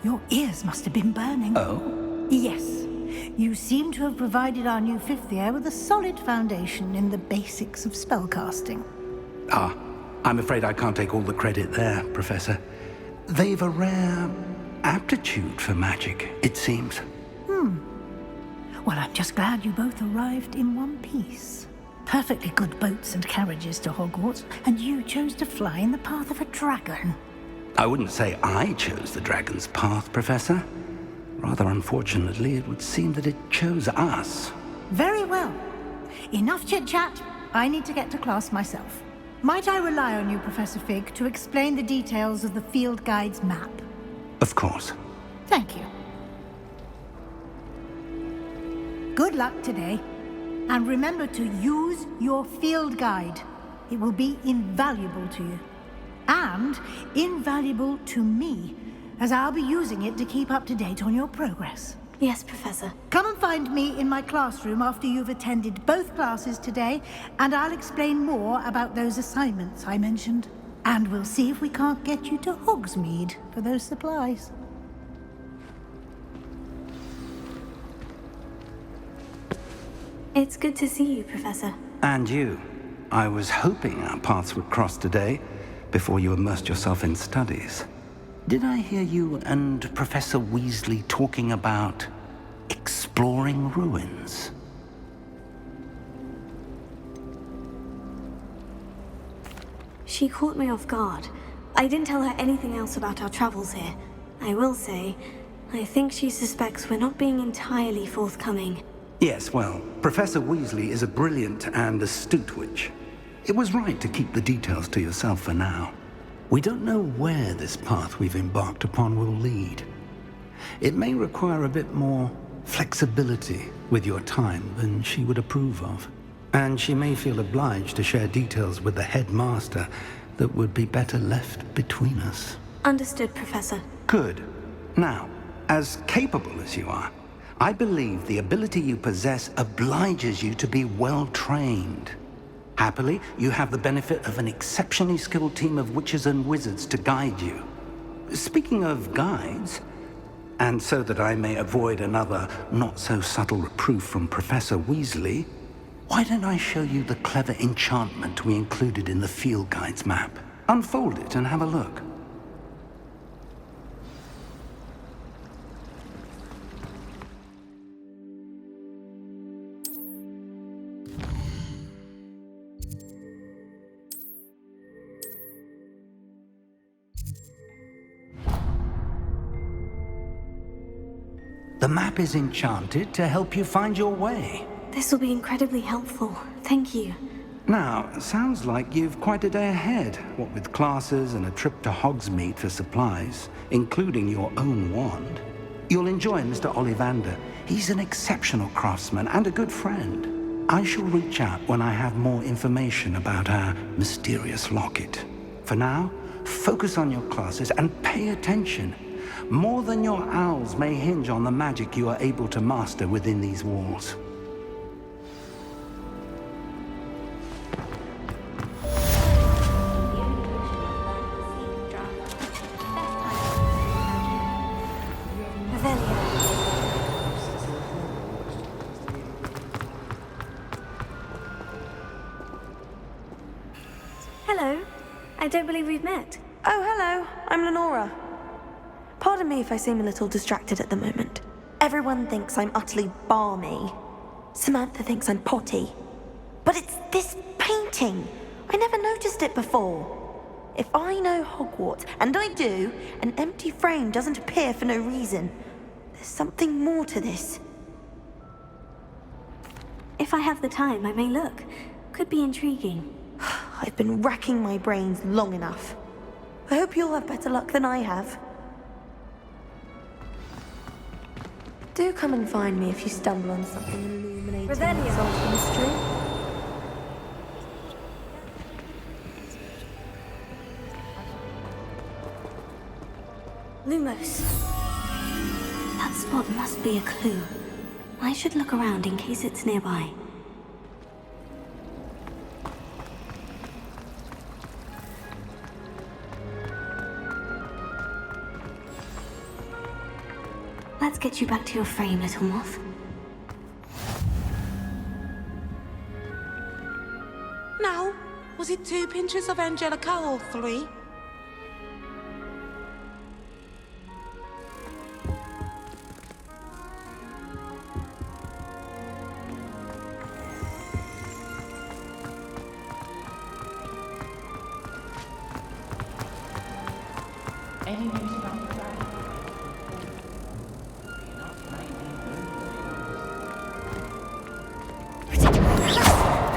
Your ears must have been burning. Oh? Yes. You seem to have provided our new fifth year with a solid foundation in the basics of spellcasting. Ah, I'm afraid I can't take all the credit there, Professor. They've a rare aptitude for magic, it seems. Well, I'm just glad you both arrived in one piece. Perfectly good boats and carriages to Hogwarts, and you chose to fly in the path of a dragon. I wouldn't say I chose the dragon's path, Professor. Rather unfortunately, it would seem that it chose us. Very well. Enough chit-chat. I need to get to class myself. Might I rely on you, Professor Fig, to explain the details of the field guide's map? Of course. Thank you. Good luck today. And remember to use your field guide. It will be invaluable to you. And invaluable to me, as I'll be using it to keep up to date on your progress. Yes, Professor. Come and find me in my classroom after you've attended both classes today, and I'll explain more about those assignments I mentioned. And we'll see if we can't get you to Hogsmeade for those supplies. It's good to see you, Professor. And you. I was hoping our paths would cross today, before you immersed yourself in studies. Did I hear you and Professor Weasley talking about exploring ruins? She caught me off guard. I didn't tell her anything else about our travels here. I will say, I think she suspects we're not being entirely forthcoming. Yes, well, Professor Weasley is a brilliant and astute witch. It was right to keep the details to yourself for now. We don't know where this path we've embarked upon will lead. It may require a bit more flexibility with your time than she would approve of. And she may feel obliged to share details with the headmaster that would be better left between us. Understood, Professor. Good. Now, as capable as you are, I believe the ability you possess obliges you to be well trained. Happily, you have the benefit of an exceptionally skilled team of witches and wizards to guide you. Speaking of guides, and so that I may avoid another not-so-subtle reproof from Professor Weasley, why don't I show you the clever enchantment we included in the field guide's map? Unfold it and have a look. The map is enchanted to help you find your way. This will be incredibly helpful. Thank you. Now, sounds like you've quite a day ahead, what with classes and a trip to Hogsmeade for supplies, including your own wand. You'll enjoy Mr. Ollivander. He's an exceptional craftsman and a good friend. I shall reach out when I have more information about our mysterious locket. For now, focus on your classes and pay attention. More than your owls may hinge on the magic you are able to master within these walls. Hello. I don't believe we've met. Oh, hello. I'm Lenora. Pardon me if I seem a little distracted at the moment. Everyone thinks I'm utterly balmy. Samantha thinks I'm potty. But it's this painting. I never noticed it before. If I know Hogwarts, and I do, an empty frame doesn't appear for no reason. There's something more to this. If I have the time, I may look. Could be intriguing. I've been racking my brains long enough. I hope you'll have better luck than I have. Do come and find me if you stumble on something illuminating and solve the mystery. Lumos. That spot must be a clue. I should look around in case it's nearby. Let's get you back to your frame, little moth. Now, was it 2 pinches of Angelica or 3? Any news about the dragon?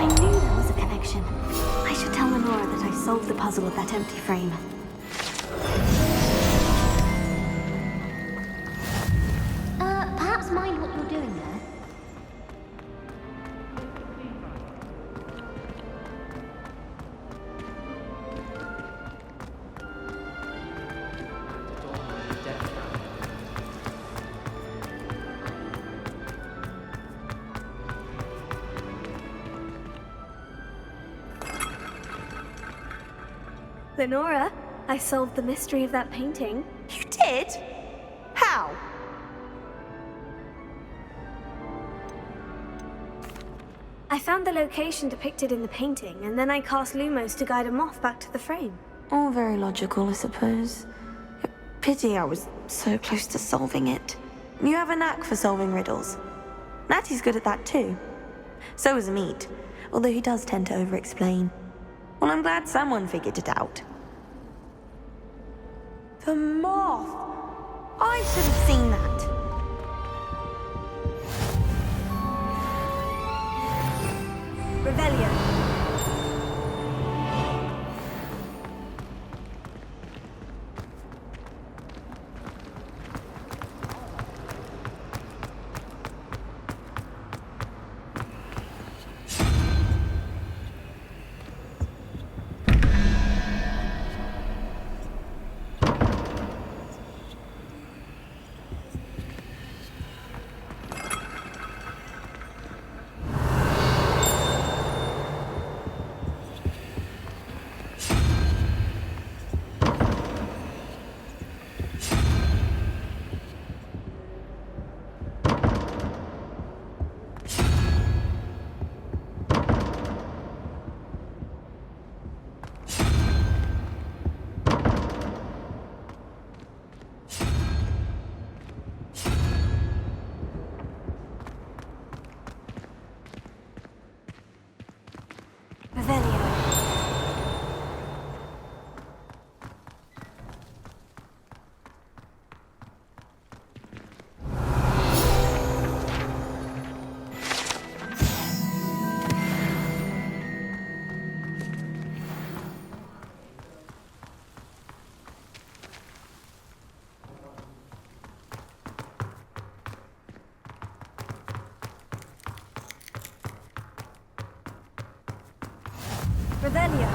I knew there was a connection. I should tell Lenora that I solved the puzzle of that empty frame. Perhaps mind what you're doing there? Lenora, I solved the mystery of that painting. You did? How? I found the location depicted in the painting, and then I cast Lumos to guide a moth back to the frame. All very logical, I suppose. Pity I was so close to solving it. You have a knack for solving riddles. Natty's good at that too. So is Amit, although he does tend to over-explain. Well, I'm glad someone figured it out. The moth! I should have seen that. Revelio. Revelio.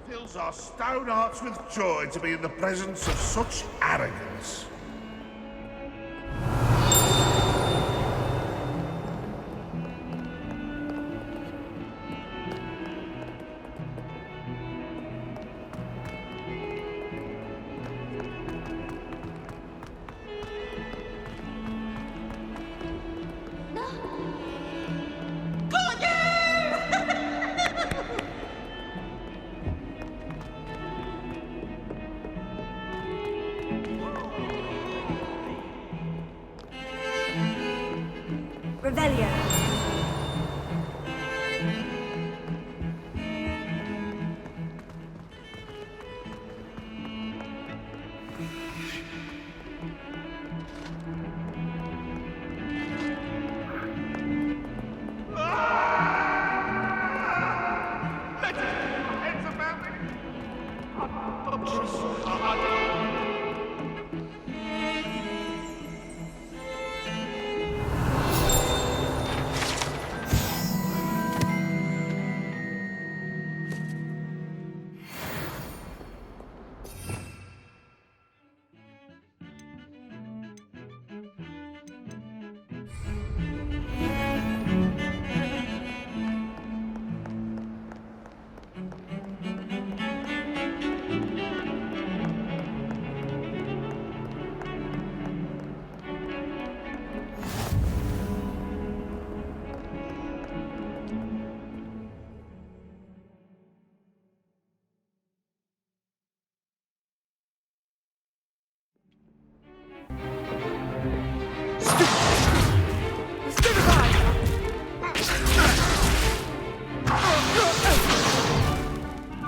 Fills our stone hearts with joy to be in the presence of such arrogance. Revelio.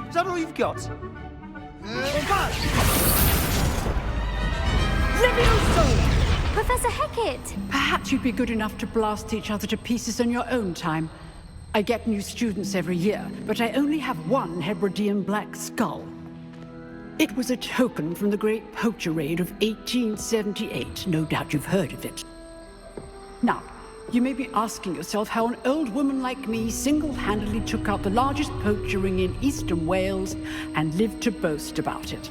Is that all you've got? Levioso! Professor Hecat! Perhaps you'd be good enough to blast each other to pieces on your own time. I get new students every year, but I only have one Hebridean black skull. It was a token from the Great Poacher Raid of 1878. No doubt you've heard of it. Now, you may be asking yourself how an old woman like me single-handedly took out the largest poacher ring in eastern Wales and lived to boast about it.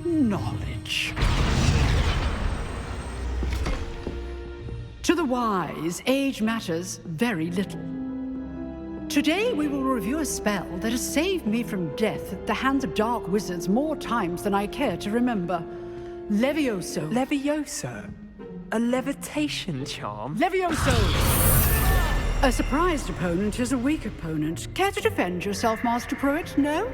Knowledge. To the wise, age matters very little. Today we will review a spell that has saved me from death at the hands of dark wizards more times than I care to remember. Levioso. Levioso? A levitation charm? Levioso! A surprised opponent is a weak opponent. Care to defend yourself, Master Pruitt? No?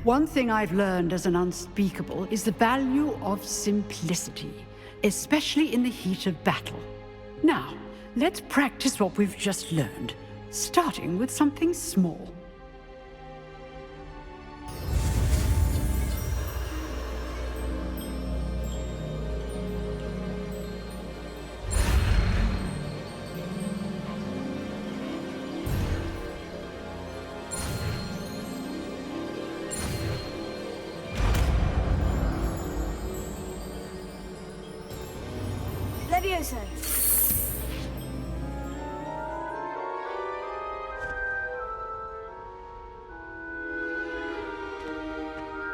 One thing I've learned as an unspeakable is the value of simplicity, especially in the heat of battle. Now, let's practice what we've just learned, starting with something small. Levioso.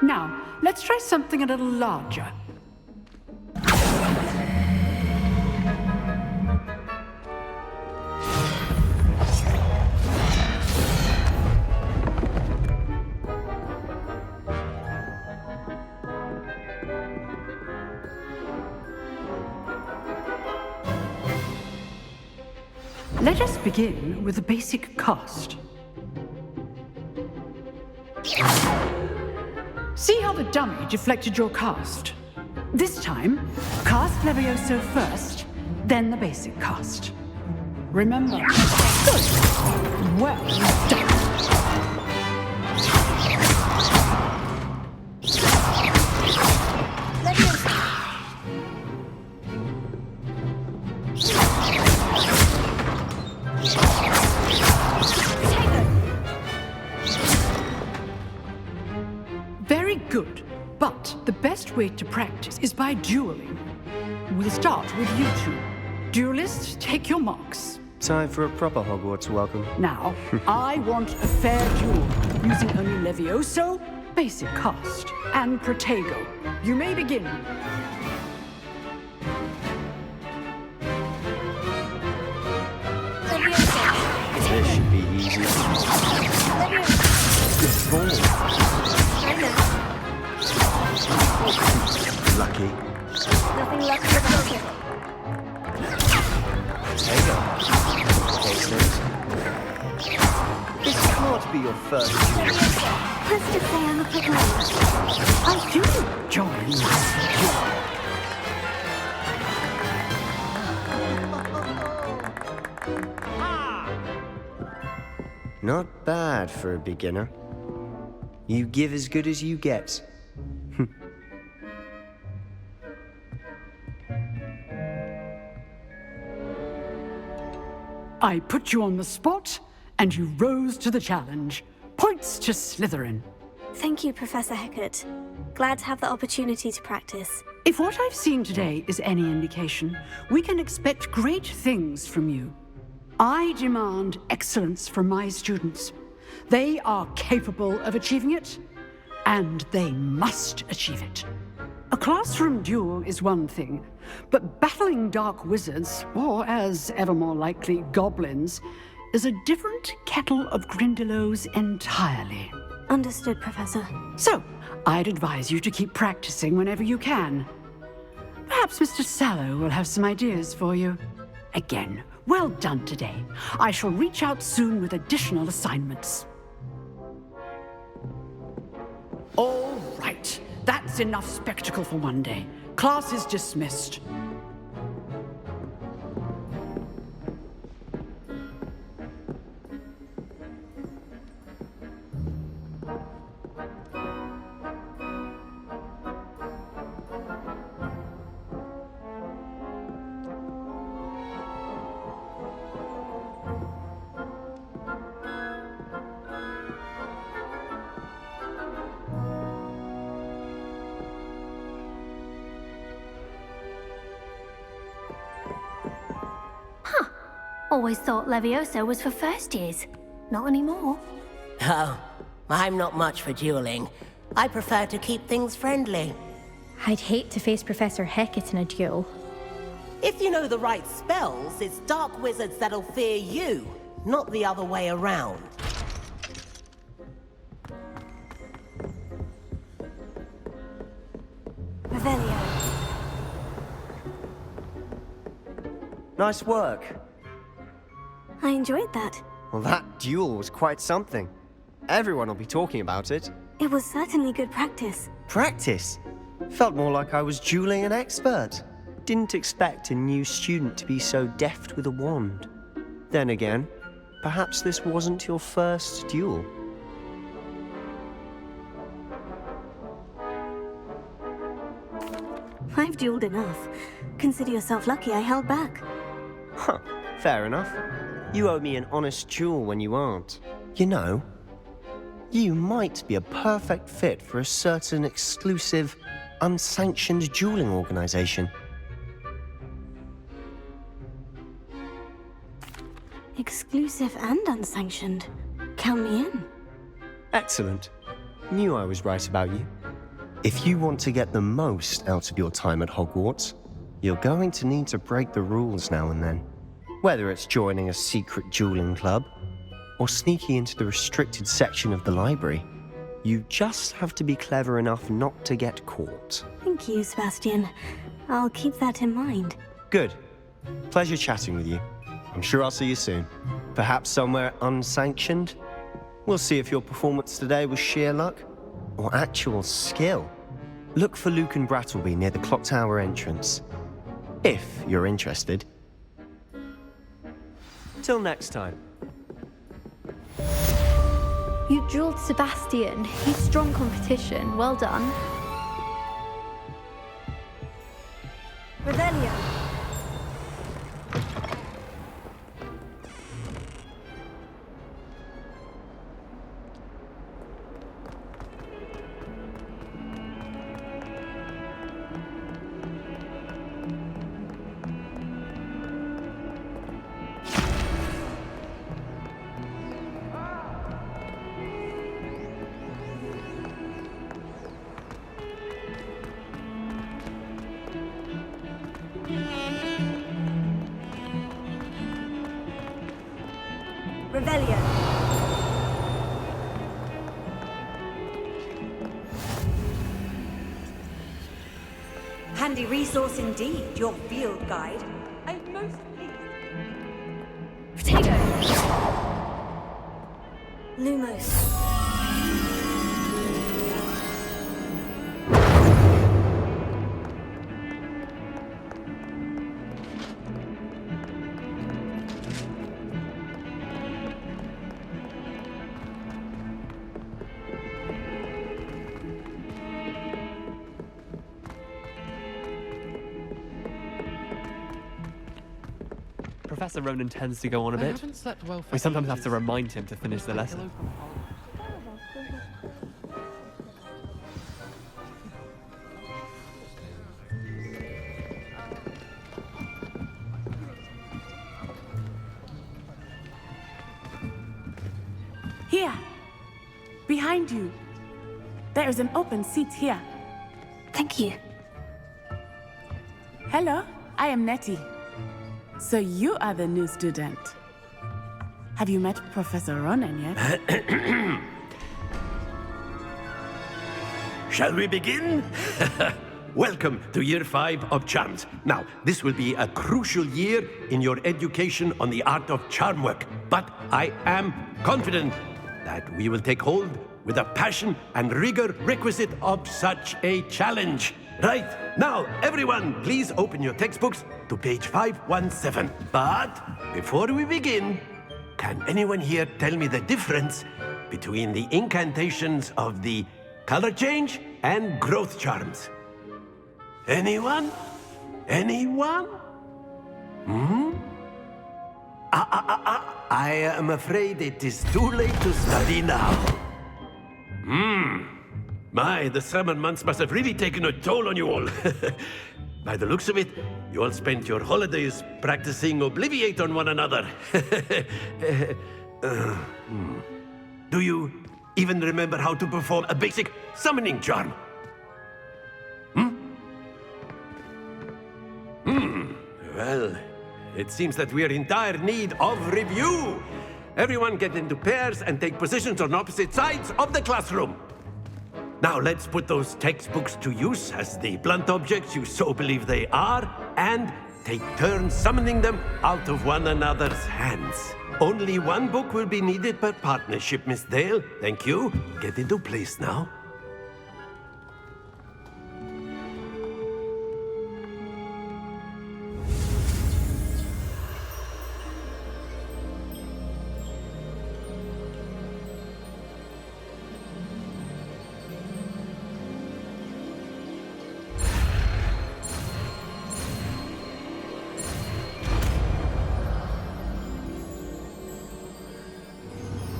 Now, let's try something a little larger. Let us begin with the basic cast. See how the dummy deflected your cast? This time, cast Levioso first, then the basic cast. Remember. Good. Well done. Very good. But the best way to practice is by dueling. We'll start with you two. Duelists, take your marks. Time for a proper Hogwarts welcome. Now, I want a fair duel, using only Levioso, basic cast, and Protego. You may begin. This should be easy. Good ball. Lucky. Nothing lucky about it. Protego. This can't be your first. Let's just say I'm a quick learner. I do join you. Not bad for a beginner. You give as good as you get. I put you on the spot, and you rose to the challenge. Points to Slytherin. Thank you, Professor Hecat. Glad to have the opportunity to practice. If what I've seen today is any indication, we can expect great things from you. I demand excellence from my students. They are capable of achieving it, and they must achieve it. A classroom duel is one thing, but battling dark wizards, or as ever more likely, goblins, is a different kettle of Grindylows entirely. Understood, Professor. So, I'd advise you to keep practicing whenever you can. Perhaps Mr. Sallow will have some ideas for you. Again, well done today. I shall reach out soon with additional assignments. All right. That's enough spectacle for one day. Class is dismissed. Always thought Levioso was for first years. Not anymore. Oh, I'm not much for dueling. I prefer to keep things friendly. I'd hate to face Professor Hecat in a duel. If you know the right spells, it's dark wizards that'll fear you, not the other way around. Revelio. Nice work. I enjoyed that. Well, that duel was quite something. Everyone will be talking about it. It was certainly good practice. Practice? Felt more like I was dueling an expert. Didn't expect a new student to be so deft with a wand. Then again, perhaps this wasn't your first duel. I've dueled enough. Consider yourself lucky I held back. Huh, fair enough. You owe me an honest duel when you aren't. You know, you might be a perfect fit for a certain exclusive, unsanctioned dueling organization. Exclusive and unsanctioned. Count me in. Excellent. Knew I was right about you. If you want to get the most out of your time at Hogwarts, you're going to need to break the rules now and then. Whether it's joining a secret dueling club, or sneaking into the restricted section of the library, you just have to be clever enough not to get caught. Thank you, Sebastian. I'll keep that in mind. Good. Pleasure chatting with you. I'm sure I'll see you soon. Perhaps somewhere unsanctioned? We'll see if your performance today was sheer luck, or actual skill. Look for Luke and Brattleby near the clock tower entrance. If you're interested. Till next time. You drilled Sebastian. He's strong competition. Well done. Revelio. Revelio. Handy resource indeed, your field guide. I'm most pleased. Potato. Lumos. Professor Ronan tends to go on a bit. We sometimes have to remind him to finish the lesson. Here! Behind you! There is an open seat here. Thank you. Hello, I am Nettie. So you are the new student. Have you met Professor Ronan yet? Shall we begin? Welcome to Year 5 of Charms. Now, this will be a crucial year in your education on the art of charm work. But I am confident that we will take hold with the passion and rigor requisite of such a challenge. Right, now, everyone, please open your textbooks to page 517. But before we begin, can anyone here tell me the difference between the incantations of the color change and growth charms? Anyone? Anyone? I am afraid it is too late to study now. My, the summer months must have really taken a toll on you all. By the looks of it, you all spent your holidays practicing Obliviate on one another. Do you even remember how to perform a basic summoning charm? Well, it seems that we are in dire need of review. Everyone get into pairs and take positions on opposite sides of the classroom. Now let's put those textbooks to use as the blunt objects you so believe they are, and take turns summoning them out of one another's hands. Only one book will be needed per partnership, Miss Dale. Thank you. Get into place now.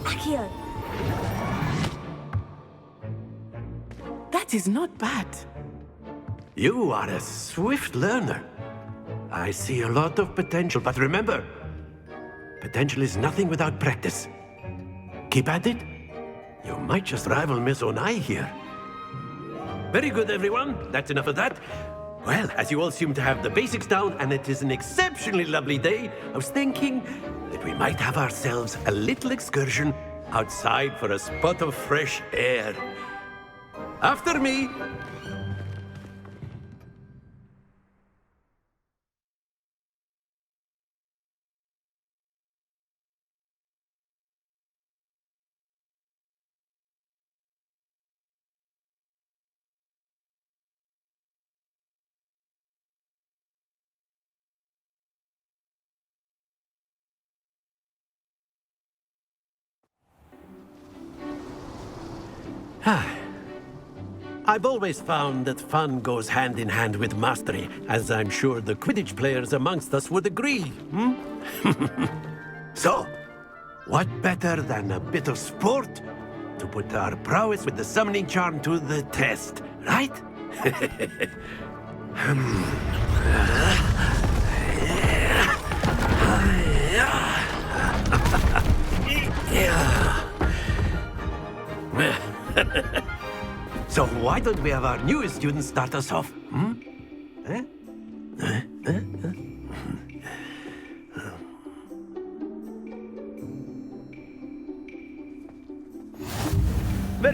Accio. That is not bad. You are a swift learner. I see a lot of potential, but remember, potential is nothing without practice. Keep at it. You might just rival Miss Onai here. Very good, everyone. That's enough of that. Well, as you all seem to have the basics down, and it is an exceptionally lovely day, I was thinking that we might have ourselves a little excursion outside for a spot of fresh air. After me. I've always found that fun goes hand in hand with mastery, as I'm sure the Quidditch players amongst us would agree, So, what better than a bit of sport to put our prowess with the summoning charm to the test, right? So why don't we have our newest student start us off?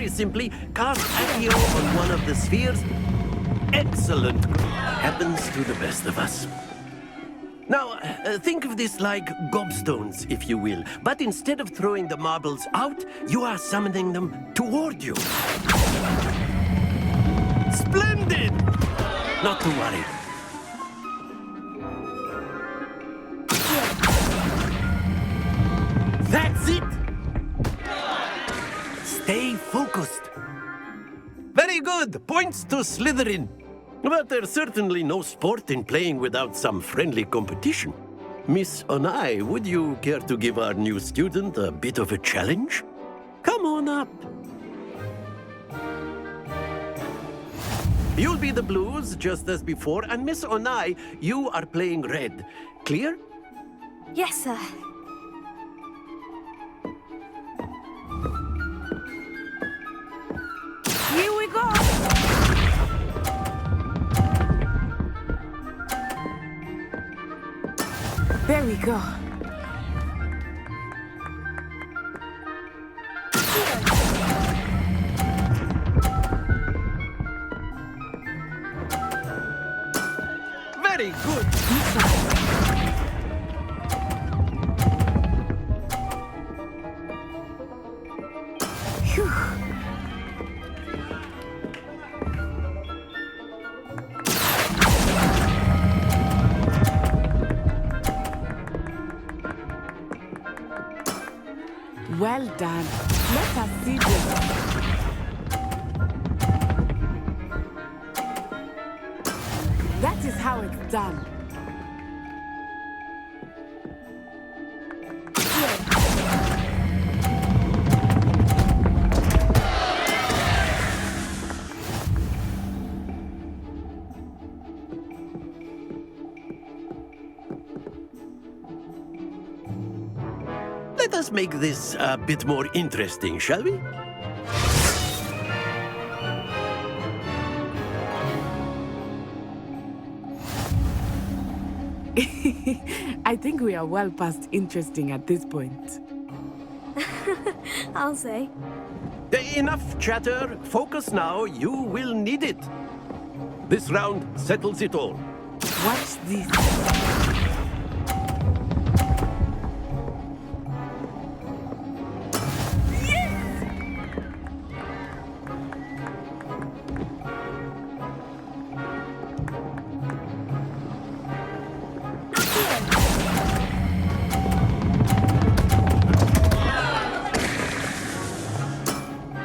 Very simply, cast Accio on one of the spheres. Excellent. Happens to the best of us. Now, think of this like gobstones, if you will. But instead of throwing the marbles out, you are summoning them toward you. Splendid! Not to worry. That's it! Stay focused. Very good. Points to Slytherin. But there's certainly no sport in playing without some friendly competition. Miss Onai, would you care to give our new student a bit of a challenge? Come on up. You'll be the blues, just as before, and Miss Onai, you are playing red. Clear? Yes, sir. Here we go! There we go. Very good. Phew. Well done. Let us see this. That is how it's done. Let us make this a bit more interesting, shall we? I think we are well past interesting at this point. I'll say. Enough chatter. Focus now. You will need it. This round settles it all. Watch this.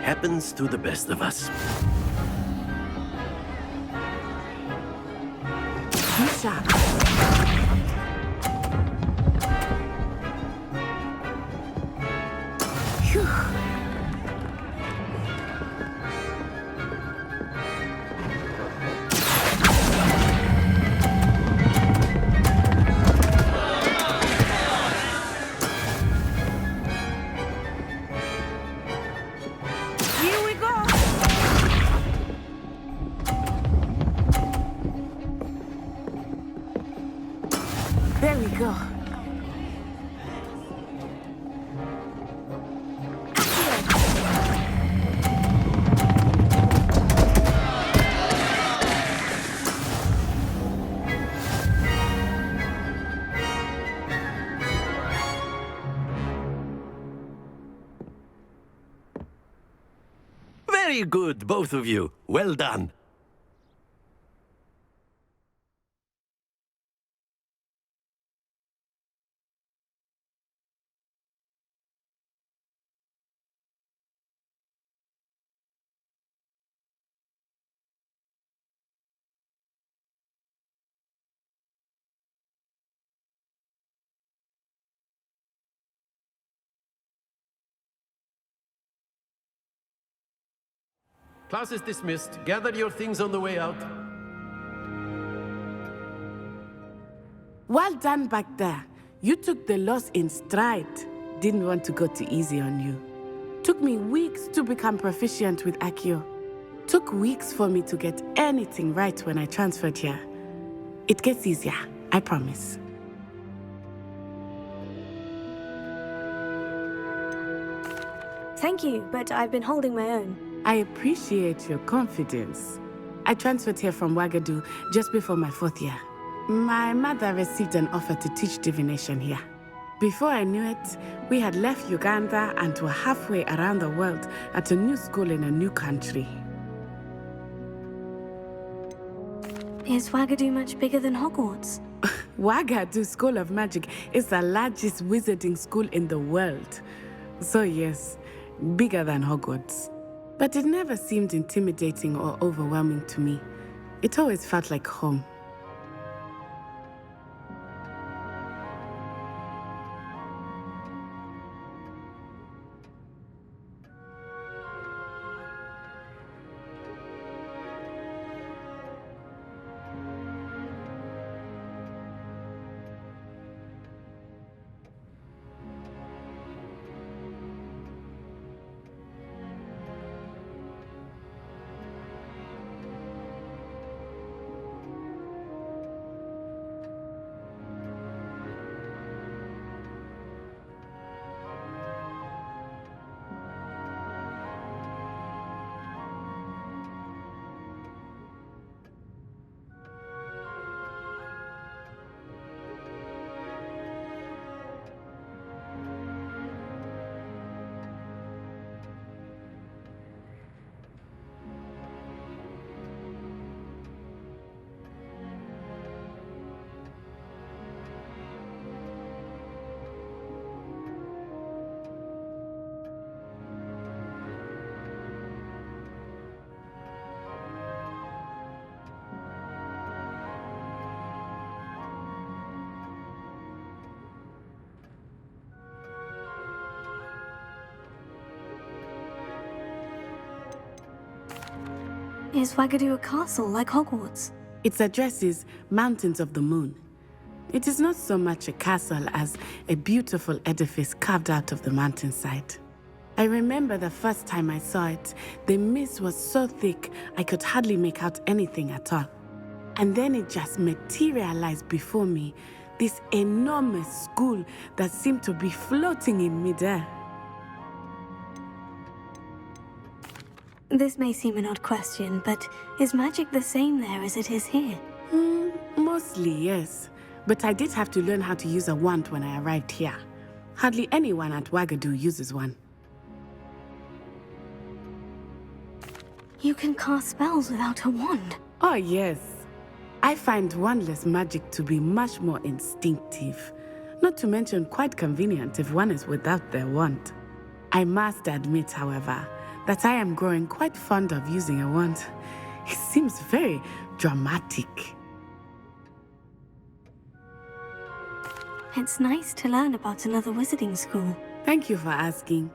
Happens to the best of us. Be sharp. Phew. Here we go. There we go. Very good, both of you. Well done. Class is dismissed. Gather your things on the way out. Well done back there. You took the loss in stride. Didn't want to go too easy on you. Took me weeks to become proficient with Accio. Took weeks for me to get anything right when I transferred here. It gets easier, I promise. Thank you, but I've been holding my own. I appreciate your confidence. I transferred here from Wagadu just before my 4th year. My mother received an offer to teach divination here. Before I knew it, we had left Uganda and were halfway around the world at a new school in a new country. Is Wagadu much bigger than Hogwarts? Wagadu School of Magic is the largest wizarding school in the world. So yes, bigger than Hogwarts. But it never seemed intimidating or overwhelming to me. It always felt like home. Is Wagadu a castle like Hogwarts? Its address is Mountains of the Moon. It is not so much a castle as a beautiful edifice carved out of the mountainside. I remember the first time I saw it, the mist was so thick I could hardly make out anything at all. And then it just materialized before me, this enormous school that seemed to be floating in midair. This may seem an odd question, but is magic the same there as it is here? Mostly, yes. But I did have to learn how to use a wand when I arrived here. Hardly anyone at Wagadu uses one. You can cast spells without a wand? Oh, yes. I find wandless magic to be much more instinctive. Not to mention quite convenient if one is without their wand. I must admit, however, that I am growing quite fond of using a wand. It seems very dramatic. It's nice to learn about another wizarding school. Thank you for asking.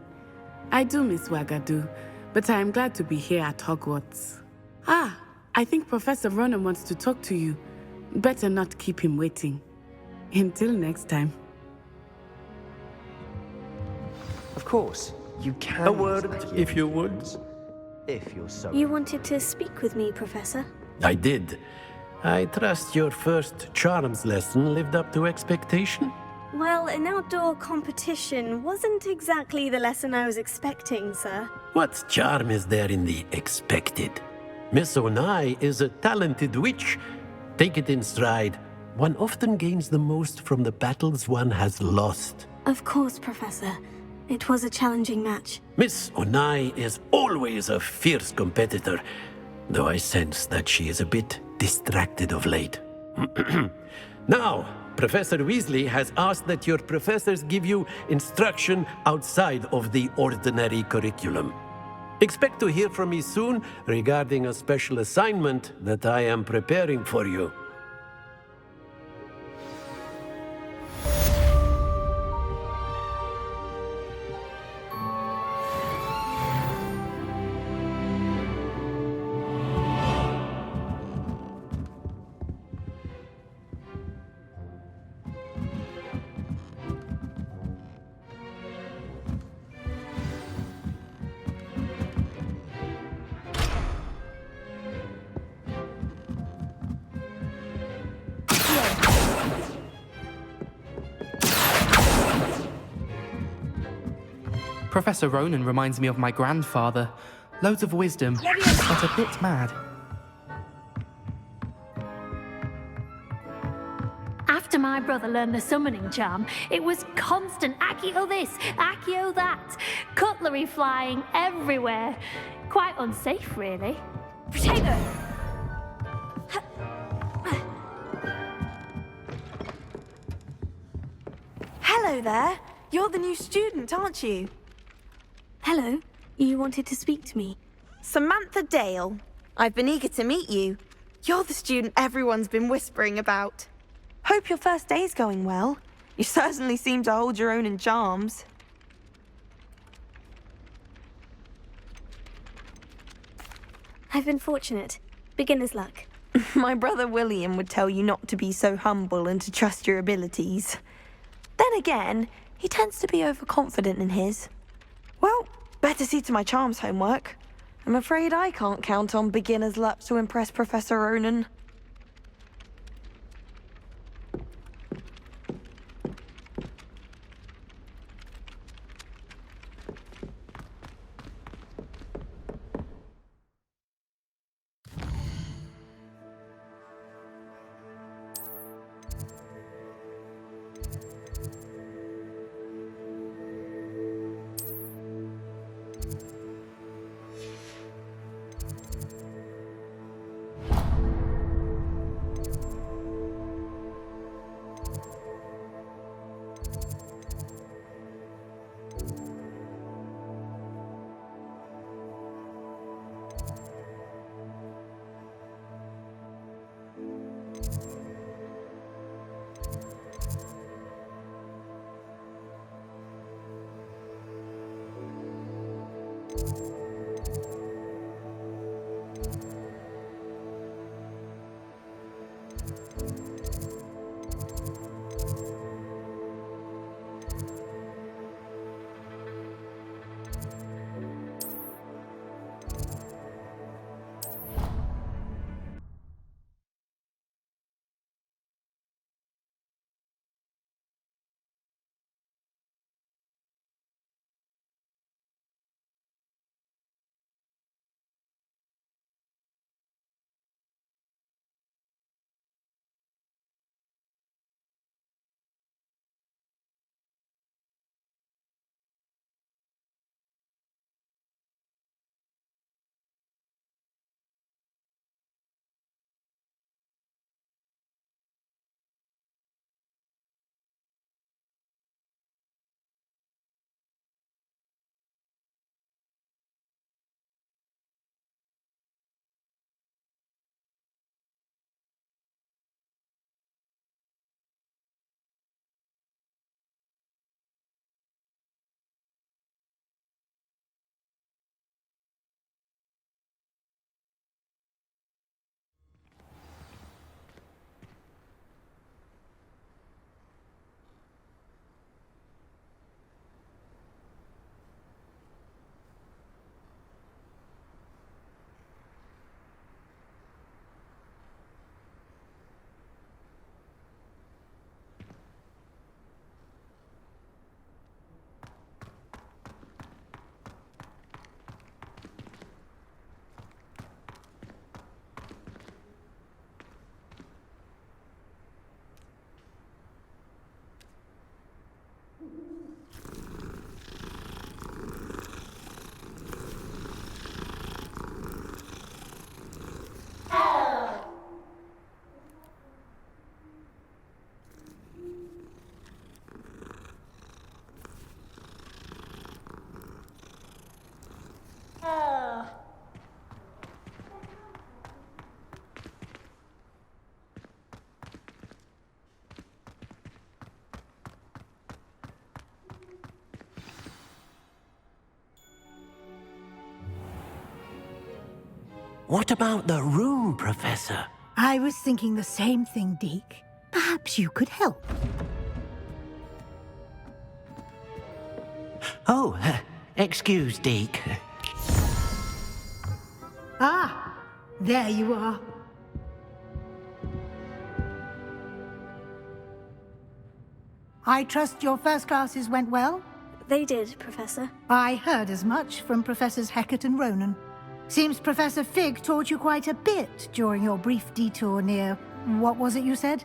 I do miss Wagadu, but I am glad to be here at Hogwarts. I think Professor Ronan wants to talk to you. Better not keep him waiting. Until next time. Of course, you can. A word, if you would. If you're so. You wanted to speak with me, Professor? I did. I trust your first charms lesson lived up to expectation? Well, an outdoor competition wasn't exactly the lesson I was expecting, sir. What charm is there in the expected? Miss Onai is a talented witch. Take it in stride. One often gains the most from the battles one has lost. Of course, Professor. It was a challenging match. Miss Onai is always a fierce competitor, though I sense that she is a bit distracted of late. Now, Professor Weasley has asked that your professors give you instruction outside of the ordinary curriculum. Expect to hear from me soon regarding a special assignment that I am preparing for you. Professor Ronan reminds me of my grandfather. Loads of wisdom, but a bit mad. After my brother learned the summoning charm, it was constant Accio this, Accio that. Cutlery flying everywhere. Quite unsafe, really. Potato! Hello there. You're the new student, aren't you? Hello. You wanted to speak to me? Samantha Dale. I've been eager to meet you. You're the student everyone's been whispering about. Hope your first day's going well. You certainly seem to hold your own in charms. I've been fortunate. Beginner's luck. My brother William would tell you not to be so humble and to trust your abilities. Then again, he tends to be overconfident in his. Well, better see to my charms homework. I'm afraid I can't count on beginner's luck to impress Professor Ronan. What about the room, Professor? I was thinking the same thing, Deke. Perhaps you could help. Oh, excuse, Deke. Ah, there you are. I trust your first classes went well? They did, Professor. I heard as much from Professors Hecat and Ronan. Seems Professor Fig taught you quite a bit during your brief detour near... what was it you said?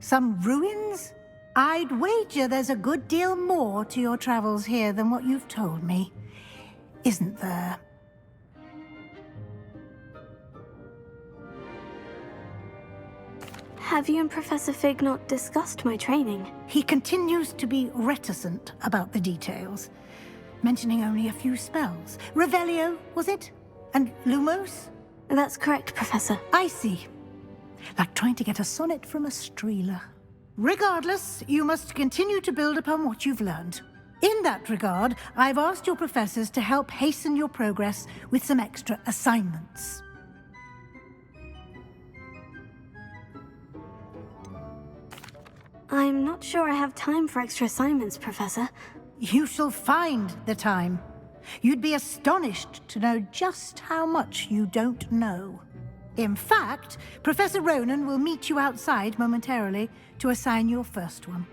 Some ruins? I'd wager there's a good deal more to your travels here than what you've told me. Isn't there? Have you and Professor Fig not discussed my training? He continues to be reticent about the details, mentioning only a few spells. Revelio, was it? And Lumos? That's correct, Professor. I see. Like trying to get a sonnet from a streeler. Regardless, you must continue to build upon what you've learned. In that regard, I've asked your professors to help hasten your progress with some extra assignments. I'm not sure I have time for extra assignments, Professor. You shall find the time. You'd be astonished to know just how much you don't know. In fact, Professor Ronan will meet you outside momentarily to assign your first one.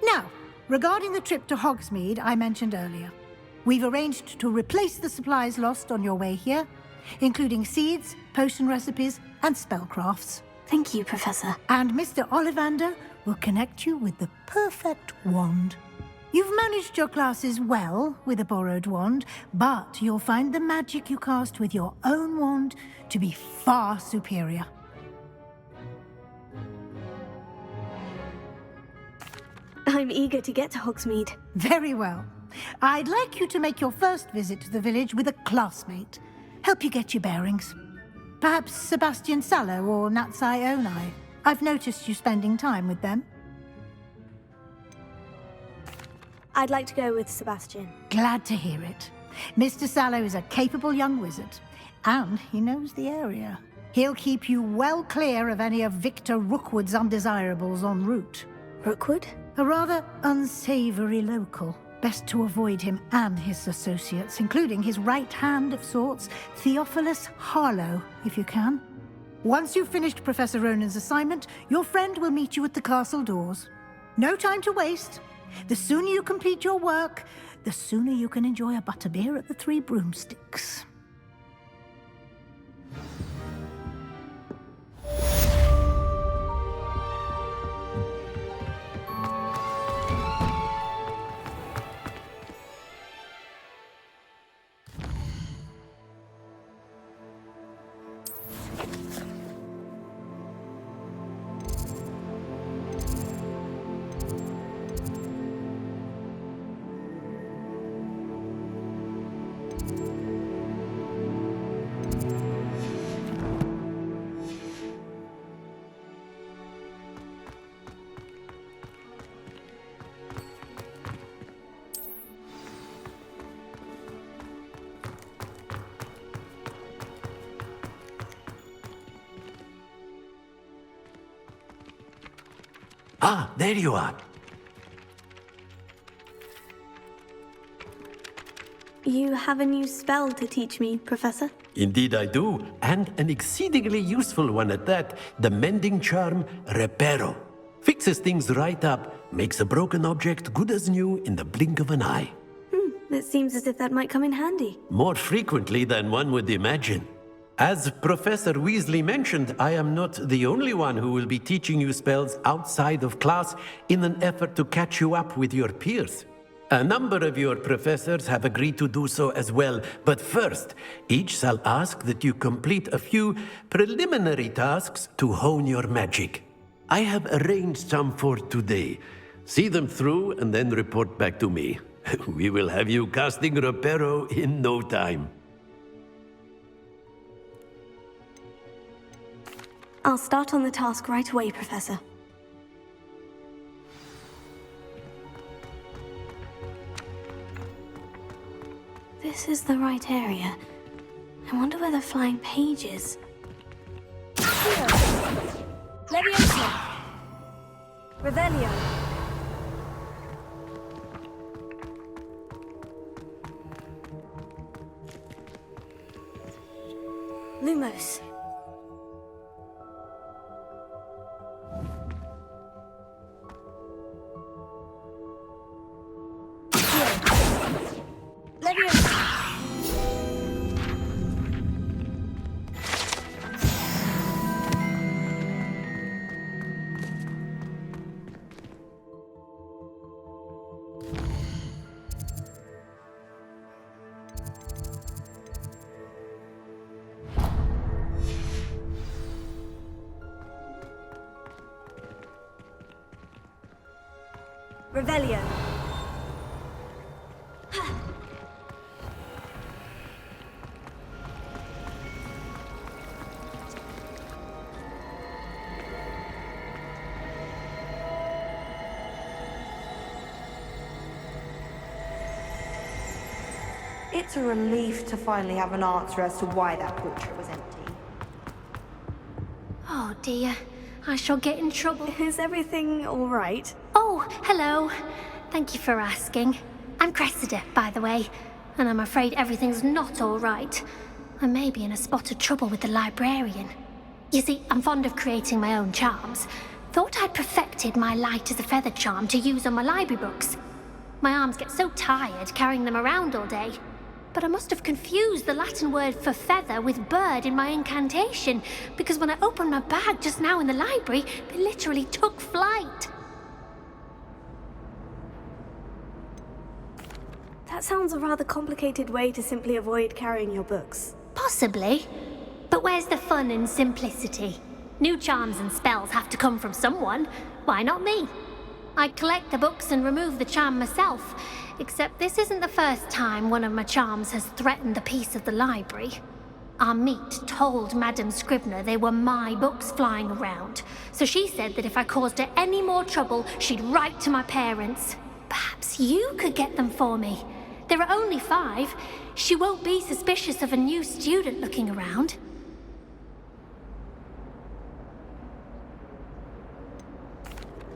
Now, regarding the trip to Hogsmeade I mentioned earlier, we've arranged to replace the supplies lost on your way here, including seeds, potion recipes, and spellcrafts. Thank you, Professor. And Mr. Ollivander will connect you with the perfect wand. You've managed your classes well with a borrowed wand, but you'll find the magic you cast with your own wand to be far superior. I'm eager to get to Hogsmeade. Very well. I'd like you to make your first visit to the village with a classmate. Help you get your bearings. Perhaps Sebastian Sallow or Natsai Onai. I've noticed you spending time with them. I'd like to go with Sebastian. Glad to hear it. Mr. Sallow is a capable young wizard, and he knows the area. He'll keep you well clear of any of Victor Rookwood's undesirables en route. Rookwood? A rather unsavory local. Best to avoid him and his associates, including his right hand of sorts, Theophilus Harlow, if you can. Once you've finished Professor Ronan's assignment, your friend will meet you at the castle doors. No time to waste. The sooner you complete your work, the sooner you can enjoy a butterbeer at the Three Broomsticks. Ah, there you are. You have a new spell to teach me, Professor? Indeed I do, and an exceedingly useful one at that. The mending charm, Reparo. Fixes things right up, makes a broken object good as new in the blink of an eye. It seems as if that might come in handy. More frequently than one would imagine. As Professor Weasley mentioned, I am not the only one who will be teaching you spells outside of class in an effort to catch you up with your peers. A number of your professors have agreed to do so as well, but first, each shall ask that you complete a few preliminary tasks to hone your magic. I have arranged some for today. See them through and then report back to me. We will have you casting Reparo in no time. I'll start on the task right away, Professor. This is the right area. I wonder where the flying page is. Here! Leviosa! Revelio! Lumos! Revelio. It's a relief to finally have an answer as to why that portrait was empty. Oh dear, I shall get in trouble. Is everything all right? Oh, hello. Thank you for asking. I'm Cressida, by the way, and I'm afraid everything's not all right. I may be in a spot of trouble with the librarian. You see, I'm fond of creating my own charms. Thought I'd perfected my light as a feather charm to use on my library books. My arms get so tired carrying them around all day. But I must have confused the Latin word for feather with bird in my incantation, because when I opened my bag just now in the library, they literally took flight. That sounds a rather complicated way to simply avoid carrying your books. Possibly. But where's the fun in simplicity? New charms and spells have to come from someone. Why not me? I collect the books and remove the charm myself. Except this isn't the first time one of my charms has threatened the peace of the library. Our meet told Madame Scribner they were my books flying around, so she said that if I caused her any more trouble, she'd write to my parents. Perhaps you could get them for me. There are only 5. She won't be suspicious of a new student looking around.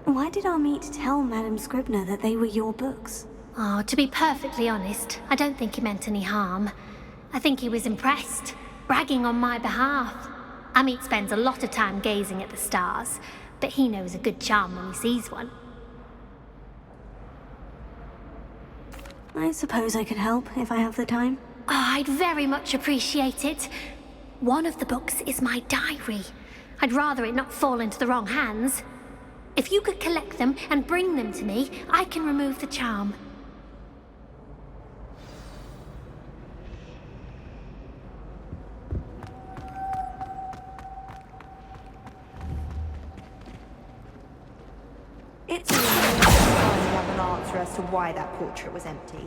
Why did our meet tell Madame Scribner that they were your books? Oh, to be perfectly honest, I don't think he meant any harm. I think he was impressed, bragging on my behalf. Amit spends a lot of time gazing at the stars, but he knows a good charm when he sees one. I suppose I could help if I have the time. Oh, I'd very much appreciate it. One of the books is my diary. I'd rather it not fall into the wrong hands. If you could collect them and bring them to me, I can remove the charm. It's a relief to finally have an answer as to why that portrait was empty.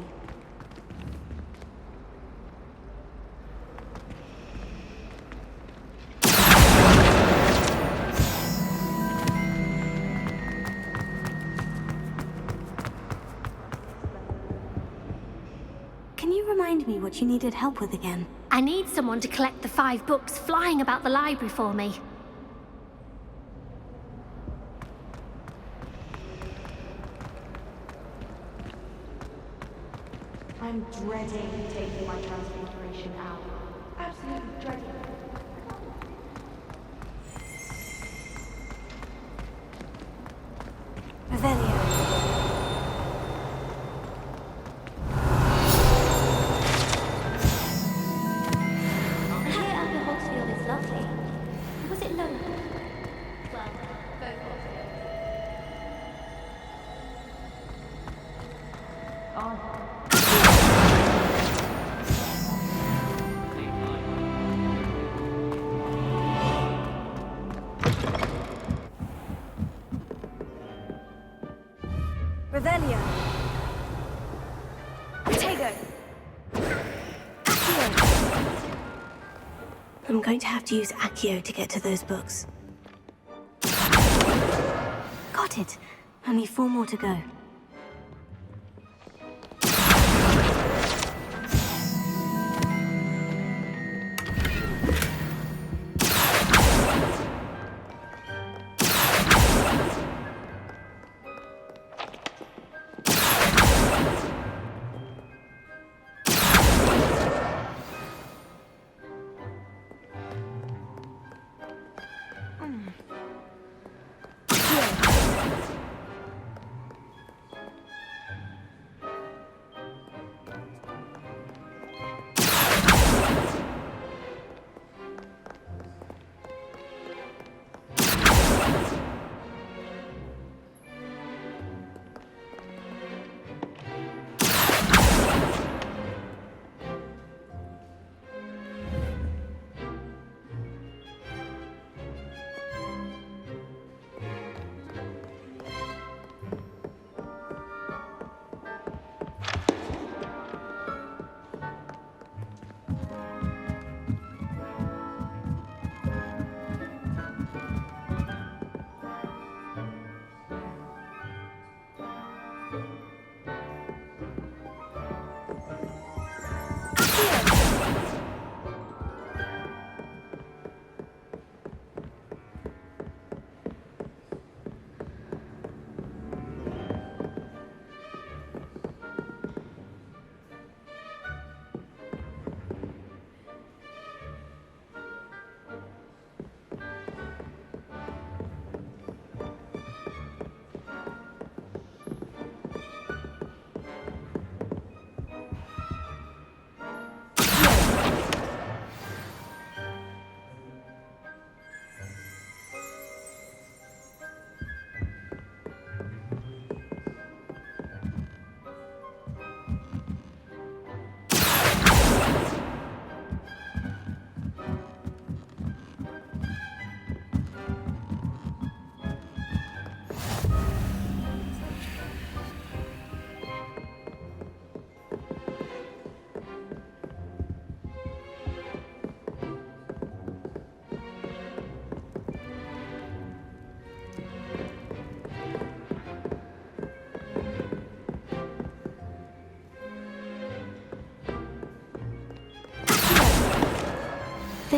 Can you remind me what you needed help with again? I need someone to collect the 5 books flying about the library for me. I'm dreading taking my transfiguration out. Absolutely dreading it. Revelio. I hear Upper Hogsfield is lovely. Was it lonely? Well, both Revelio. Tego. Accio. I'm going to have to use Accio to get to those books. Got it. Only 4 more to go.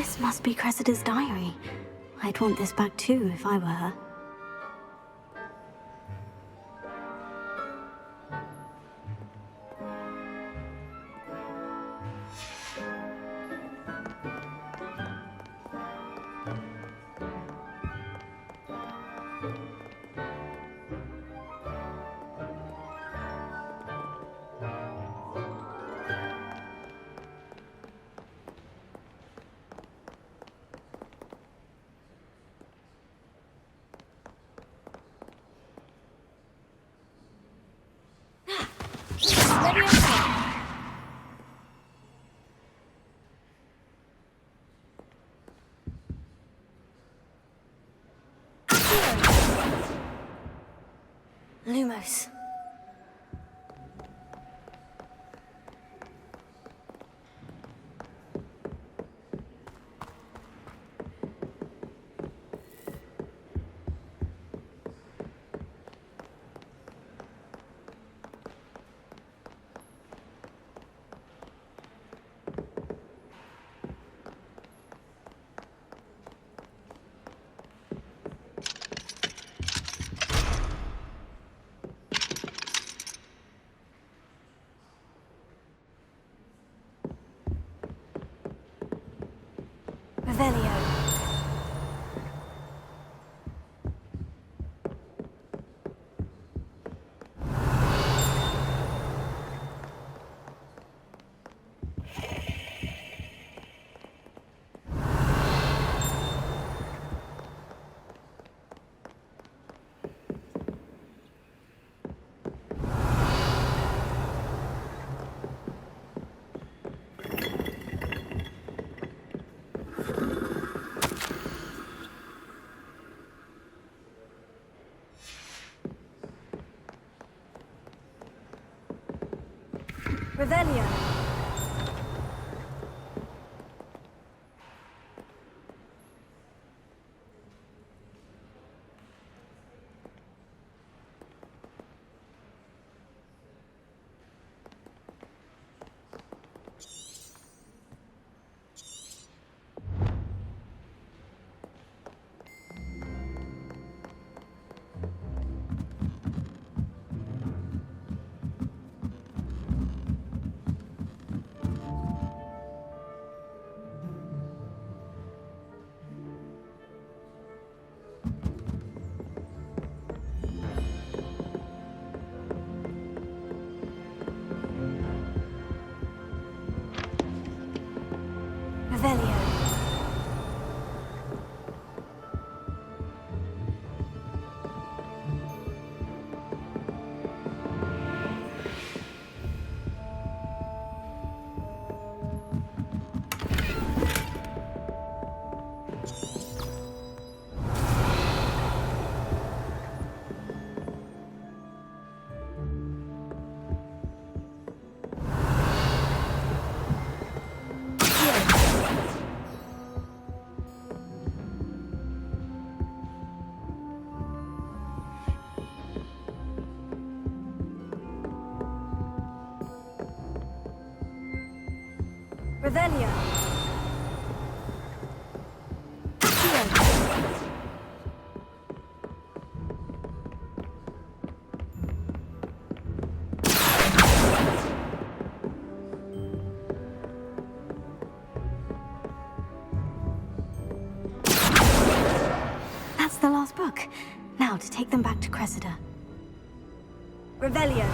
This must be Cressida's diary. I'd want this back too if I were her. Lumos. Revelio. Revelio. Revelio. Revelio. That's the last book. Now to take them back to Cressida. Revelio.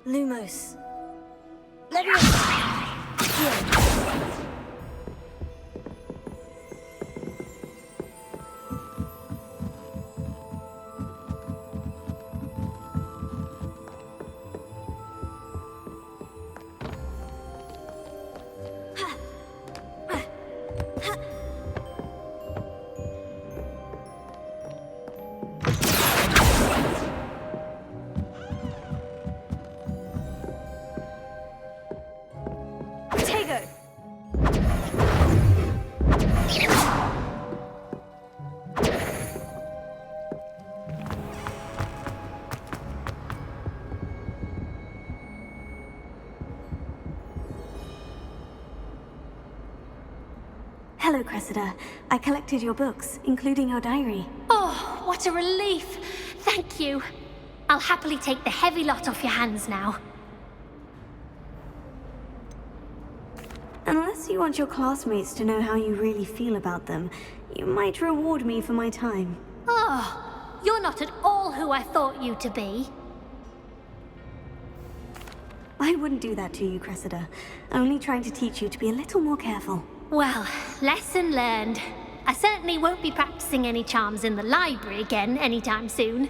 Lumos. Hello, Cressida. I collected your books, including your diary. Oh, what a relief. Thank you. I'll happily take the heavy lot off your hands now. Unless you want your classmates to know how you really feel about them, you might reward me for my time. Oh, you're not at all who I thought you to be. I wouldn't do that to you, Cressida. Only trying to teach you to be a little more careful. Well, lesson learned. I certainly won't be practicing any charms in the library again anytime soon.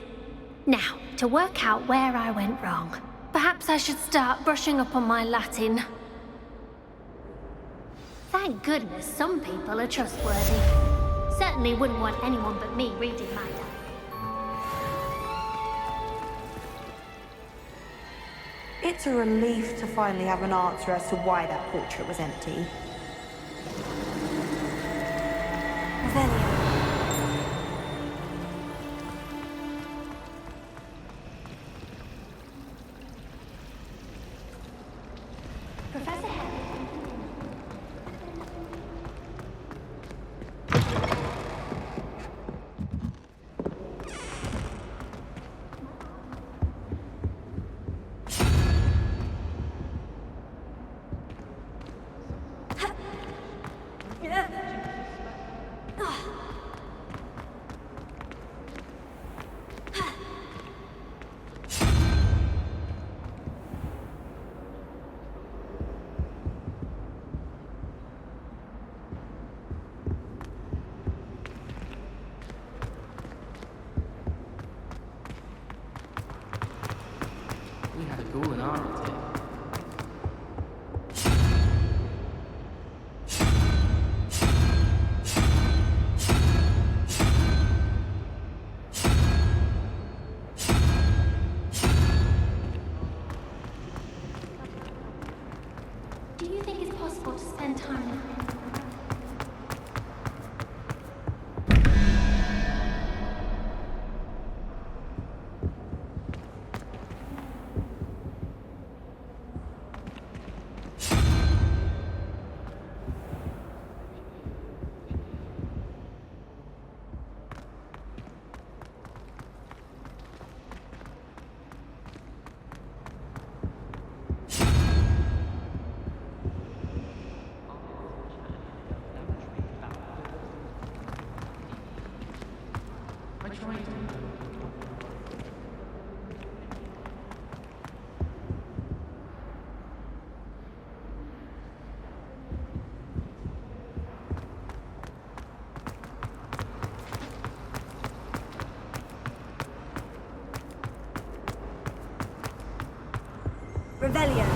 Now, to work out where I went wrong. Perhaps I should start brushing up on my Latin. Thank goodness some people are trustworthy. Certainly wouldn't want anyone but me reading my diary. It's a relief to finally have an answer as to why that portrait was empty. Revelio. Professor Harry. We had a golden arm here. Do you think it's possible to spend time with him? Revelio.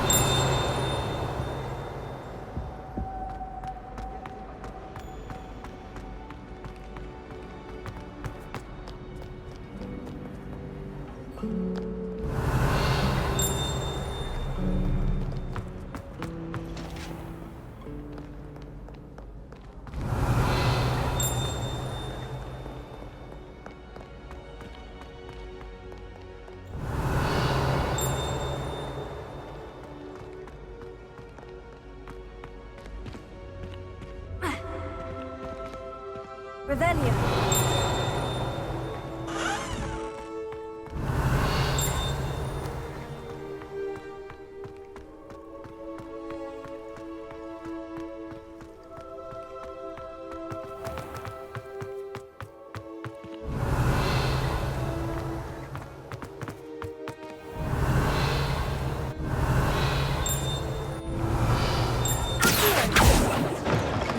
Revelio.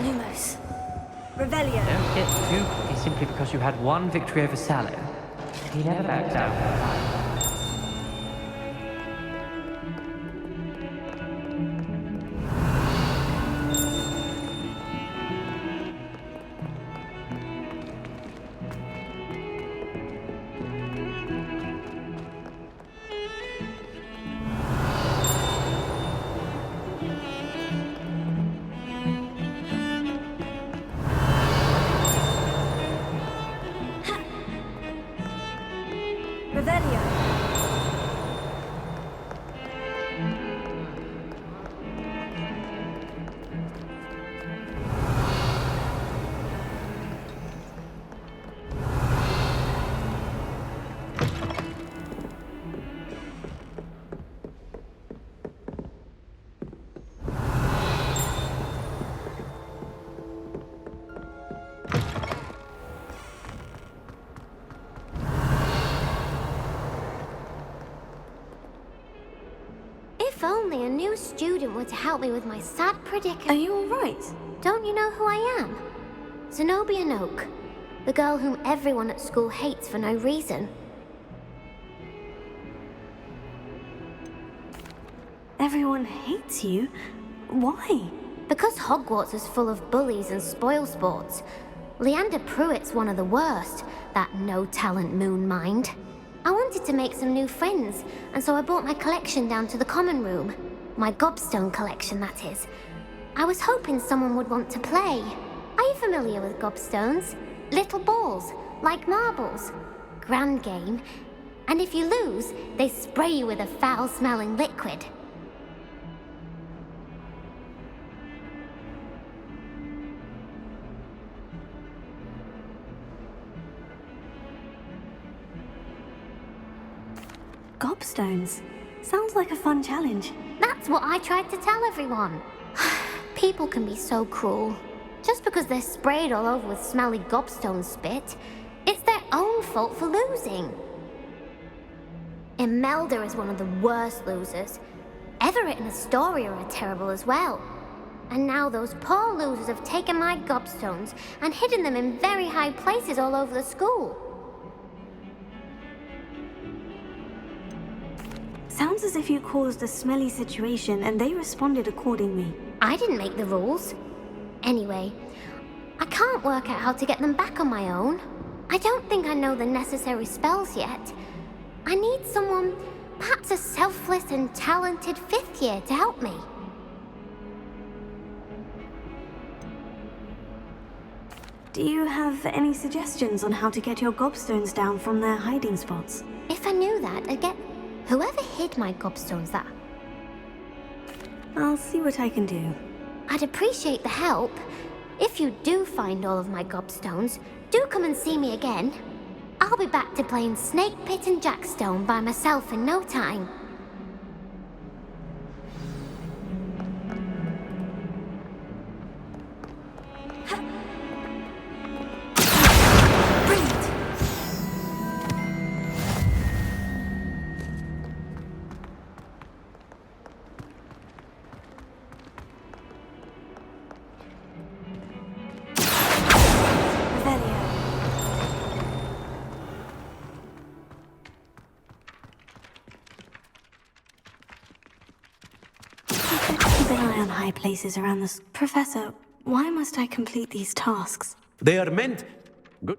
Lumos. Revelio. Don't get too cocky simply because you had one victory over Sallow. He never backed down. Revelio. a student were to help me with my sad predicament... Are you alright? Don't you know who I am? Zenobia Noak. The girl whom everyone at school hates for no reason. Everyone hates you? Why? Because Hogwarts is full of bullies and spoilsports. Leander Pruitt's one of the worst, that no-talent moon mind. I wanted to make some new friends, and so I brought my collection down to the common room. My gobstone collection, that is. I was hoping someone would want to play. Are you familiar with gobstones? Little balls, like marbles. Grand game. And if you lose, they spray you with a foul-smelling liquid. Gobstones. Sounds like a fun challenge. That's what I tried to tell everyone. People can be so cruel. Just because they're sprayed all over with smelly gobstone spit, it's their own fault for losing. Imelda is one of the worst losers. Everett and Astoria are terrible as well. And now those poor losers have taken my gobstones and hidden them in very high places all over the school. Sounds as if you caused a smelly situation and they responded accordingly. I didn't make the rules. Anyway, I can't work out how to get them back on my own. I don't think I know the necessary spells yet. I need someone, perhaps a selfless and talented 5th year to help me. Do you have any suggestions on how to get your gobstones down from their hiding spots? If I knew that, I'd get... Whoever hid my gobstones that... I'll see what I can do. I'd appreciate the help. If you do find all of my gobstones, do come and see me again. I'll be back to playing Snake Pit and Jackstone by myself in no time. High places around this. Professor, why must I complete these tasks? They are meant... Good.